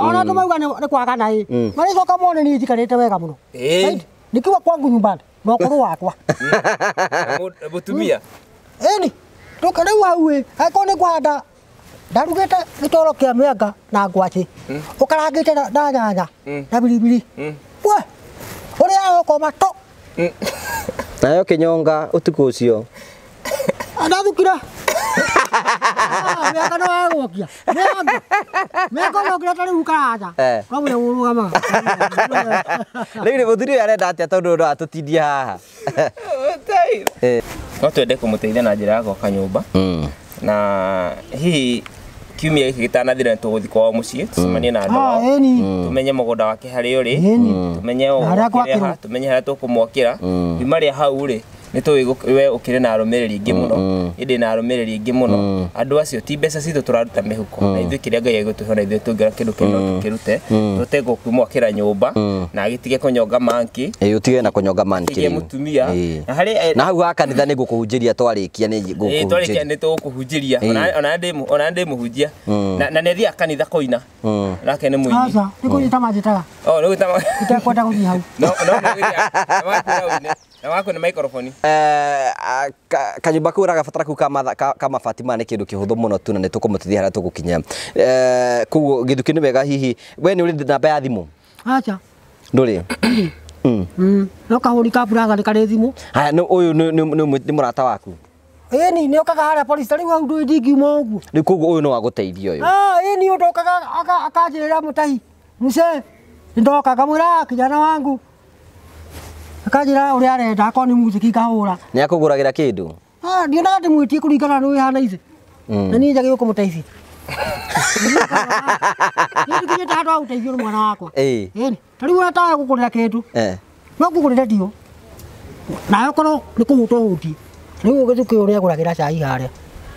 Ona tũmauga nĩ kwagana ĩ. Marĩcoka mone niĩ njikarĩte wega mũno. Nĩkiuga kwangu nyumbani no ũkũrũ wakwa. Mutumia. Ĩni. Tũka rĩu hau ĩ. Angĩkorwo nĩ kũhanda ndarugĩte gĩtoro kĩa mĩanga na ngwacĩ. Ũkarangĩte na nyanya na biribiri. We. Ũrĩa ũkoma to. Nayo Kinyonga utuku ucio. Ndathukira. Mĩanga no agũkia. Mĩanga no kĩrĩa tarĩu Karanja. No mũrĩa ũrũgamaga. Rĩu nĩ mũthuri ũyũ arenda atĩa tondũ ũndũ atũtindia haha. No twende kũmũteithia na njĩra ya gwaka nyũmba. Na hihi kiumia gĩkĩ gĩtanathira tũgũthi kwao mũciĩ tucemanie na andũ ao tumenye mũgũnda wake harĩa ũrĩ tumenye harĩa tumenye harĩa tũkũmwakĩra thima rĩa hau rĩ nĩ tũĩ we ũkĩrĩ na arũmĩrĩri aingĩ mũno ĩndĩ na arũmĩrĩri aingĩ mũno andũ acio ti mbeca citũ tũraruta mĩhuko na ithuĩ kĩrĩa Ngai egũtũhe na ithuĩ tũngĩra kĩndũ kĩno tũkĩrute tũte gũkĩmwakĩra nyũmba na gĩtige kũnyonga manki ũtige na kũnyonga manki rĩu mũtumia na harĩ na hau ha kanitha nĩ ngũkũhunjĩria twarĩkia nĩ ngũkũhunjĩria twarĩkia nĩ tũgũkũhunjĩria ona ndĩ mũhunjia na nĩ thiaga kanitha kũina nake nĩ mũini aca nĩ kũnyita manjĩtaga nĩ gwĩta itekwenda gũthiĩ hau na wako nĩ microphone kanyumba kau ũragabatara kau ka mabati maya nĩ kĩndũ kĩhũthũ mũno tu na nĩ tũkũmũteithia harĩa tũgũkinya koguo Gĩthuki nĩ wega hihi we nĩ ũrĩ namba ya thimũ aca ndũrĩ no kahũri ka brother nĩ karĩ thimũ haya ũyũ nĩ mũrata waku ĩni nĩ okaga harĩa police rĩu hau ndũĩ ndingiuma ũguo rĩu koguo ũyũ no agũteithia ũyũ ĩni ũndũ okaga akanjĩrĩra Mutahi mzee ndoka kamwĩra kijana wangu akajira ũrĩa arenda akorwo nĩ muziki kahũra nĩ akũgũragĩra kĩndũ ndionaga ndĩmwĩtie kũringana na ũrĩa hana ici na niĩ njagĩrĩirwo kũmũteithia nĩndikinyĩte handũ ha gũteithio nĩ mwana wakwa ĩni ta rĩu ũrataga gũkũrĩra kĩndũ no ngũgũrĩre ndio nawe okorwo nĩ kũhuta ũhutie rĩu Gĩthuki ũyũ nĩagũragĩra cai harĩa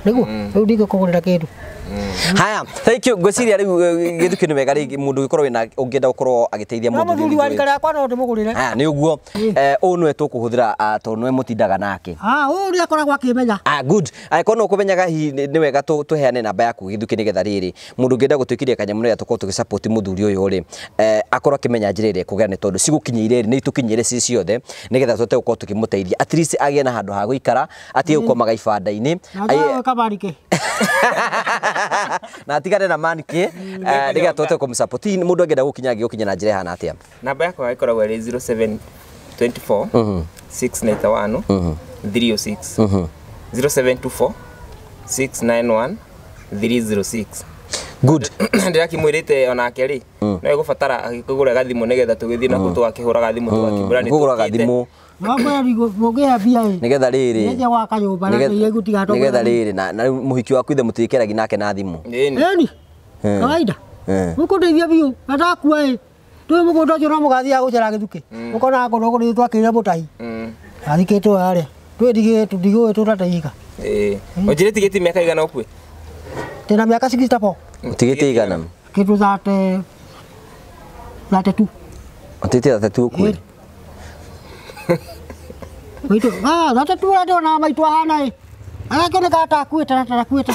nĩguo rĩu ndingĩkũgũrĩra kĩndũ haya thank you ngwĩciria rĩu Gĩthuki nĩ wega mũndũ ũgĩkorwo wĩna ũngĩenda gũkorwo agĩteithia mũthuri wa rika rĩakwa no ndĩmũgũrĩre nĩ ũguo ũyũ nĩwe tũkũhũthĩra tondũ nĩwe mũtindaga nake ũyũ nĩ akoragwo akĩmenya good angĩkorwo no kũmenyaga hihi nĩ wega tũheane namba yaku Gĩthuki nĩgetha rĩrĩ mũndũ ũngĩenda gũtwĩkĩria kanyamũ rĩrĩa tũkorwo tũgĩsupport mũthuri ũyũ rĩ akorwo akĩmenya njĩra ĩrĩa kũgĩa tondũ cigũkinyĩire nĩ itũkinyĩire ci ciothe nĩgetha tũte gũkorwo tũkĩmũteithia at least agĩe na handũ ha gũikara atige gũkomaga ibanda-inĩ na atigane na manki nĩgetha tũte kũmũsupport mũndũ angĩenda gũkinya na njĩra ihana atĩa namba yakwa ĩkoragwo ĩrĩ 0724 691 306 0724 691 306 good ndirakimwirite onake ri no egũbatara agĩkũgũra gathimũ nĩgetha tũgĩthiĩ na tũgakĩhũra gathimũ tũgakĩmbũra nĩ kũgũra gathimũ mũgĩa bia nĩgetha rĩrĩ nĩgetha waka nyũmba na gũtigatwo nĩgetha rĩrĩ na mũhiki waku ithe mũtirĩkeragia nake na thimũ ĩni kawaida mũkũndeithia biũ atakua tũĩ mũgũnda ũcio no mũgathiaga gũcera Gĩthuki mũkona ngũndũ gũrĩ twakĩrĩre Mutahi athikĩtwo harĩa ndigũĩ tũtateithĩka ũnjĩrĩ tigĩti mĩaka igana ũkuĩ ndĩna mĩaka 64 ũtigĩte igana kĩndũ 32 ũtigĩte 32 ũkuĩ Wait, that's two I don't know my two hana. I can get a quit and I quit.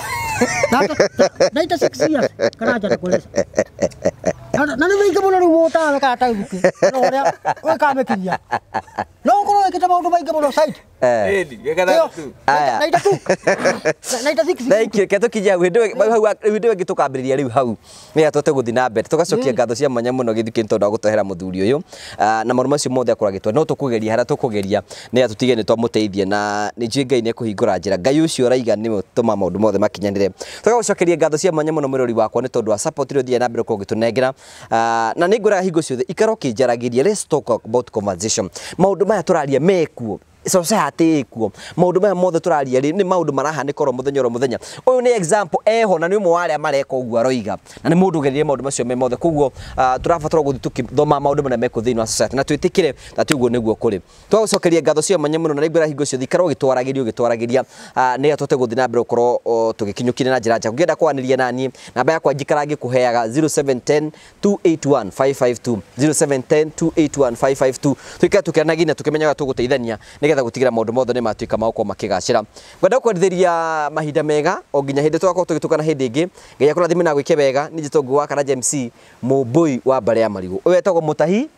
That's 6 years. Can I just Na nĩ maingĩ mũno rĩu mũtawe kana taiguke. No ũrĩa wĩkamekiria. No ũkorwo wĩkĩte maũndũ maingĩ mũno side. Ĩni, gĩgatha tu. Aya. Na itatu. Na itatu. Thank you. Ketukinya hau tukambĩrĩria rĩu hau. Nĩ atote gũthiĩ na mbere. Tugacokia ngatho cia mwanya mũno gĩthukĩ nĩ tondũ wa gũtwehera mũthuri ũyũ. Na maũndũ macio mothe akũragĩtwo. No tũkũgeria harĩa tũkũgeria nĩ atũtige nĩ twamũteithie na nĩ njũĩ Ngai nĩ ekũhingũra njĩra. Ngai ũcio ũraiga nĩ tũma maũndũ mothe makinyanĩre. Tũgagũcokeria ngatho cia mwanya mũno mũrori wakwa nĩ tondũ wa support iria ũthiĩ na mbere gũtũnengera. Na nĩ ngũraga hingo ciothe ikara ũkĩnjaragĩria. Let's talk about conversation. Maũndũ maya tũraria mekuo. Society ikuo maundu maya mothe turaria ri ni maundu marahanĩka oro muthenya uyu ni example eho na ni umwe wa aria mareka uguo aroiga na ni mundu geririe maundu macio me mothe kuguo turabatara guthi tukithoma maundu mana meko thiini wa society na twitikire ati uguo niguo kuri twagucokeria ngatho cia manya muno na nĩngwĩra hingo cio thikara ũgĩtwaragĩria nĩ atote guthi na mbere ukorwo tugikinyukire na njĩra njega ũngĩenda kwanĩria nani namba yakwa njikara ngĩkũheaga 0710 281 552 0710 281 552 twika tukĩranagia na tukĩmenyaga tũgũteithania nĩgetha gũtigira maũndũ mothe nĩ matuĩka maũkwo makĩgacĩra ngwenda kwendithĩria mahinda mega o nginya hĩndĩ twakorwo tũgĩtũkana hĩndĩ ĩngĩ Ngai akũrathime na gwĩke wega nĩ njĩtwo wa Karaja MC mũmbũi wa mbare ya marigũ ũyũ etagwo Mutahi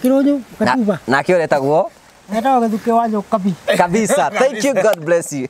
Kirunyu Katuba nake ũrĩa etagwo Etagwo Gĩthukĩ wa Nyongaga kabisa. Thank you, God bless you.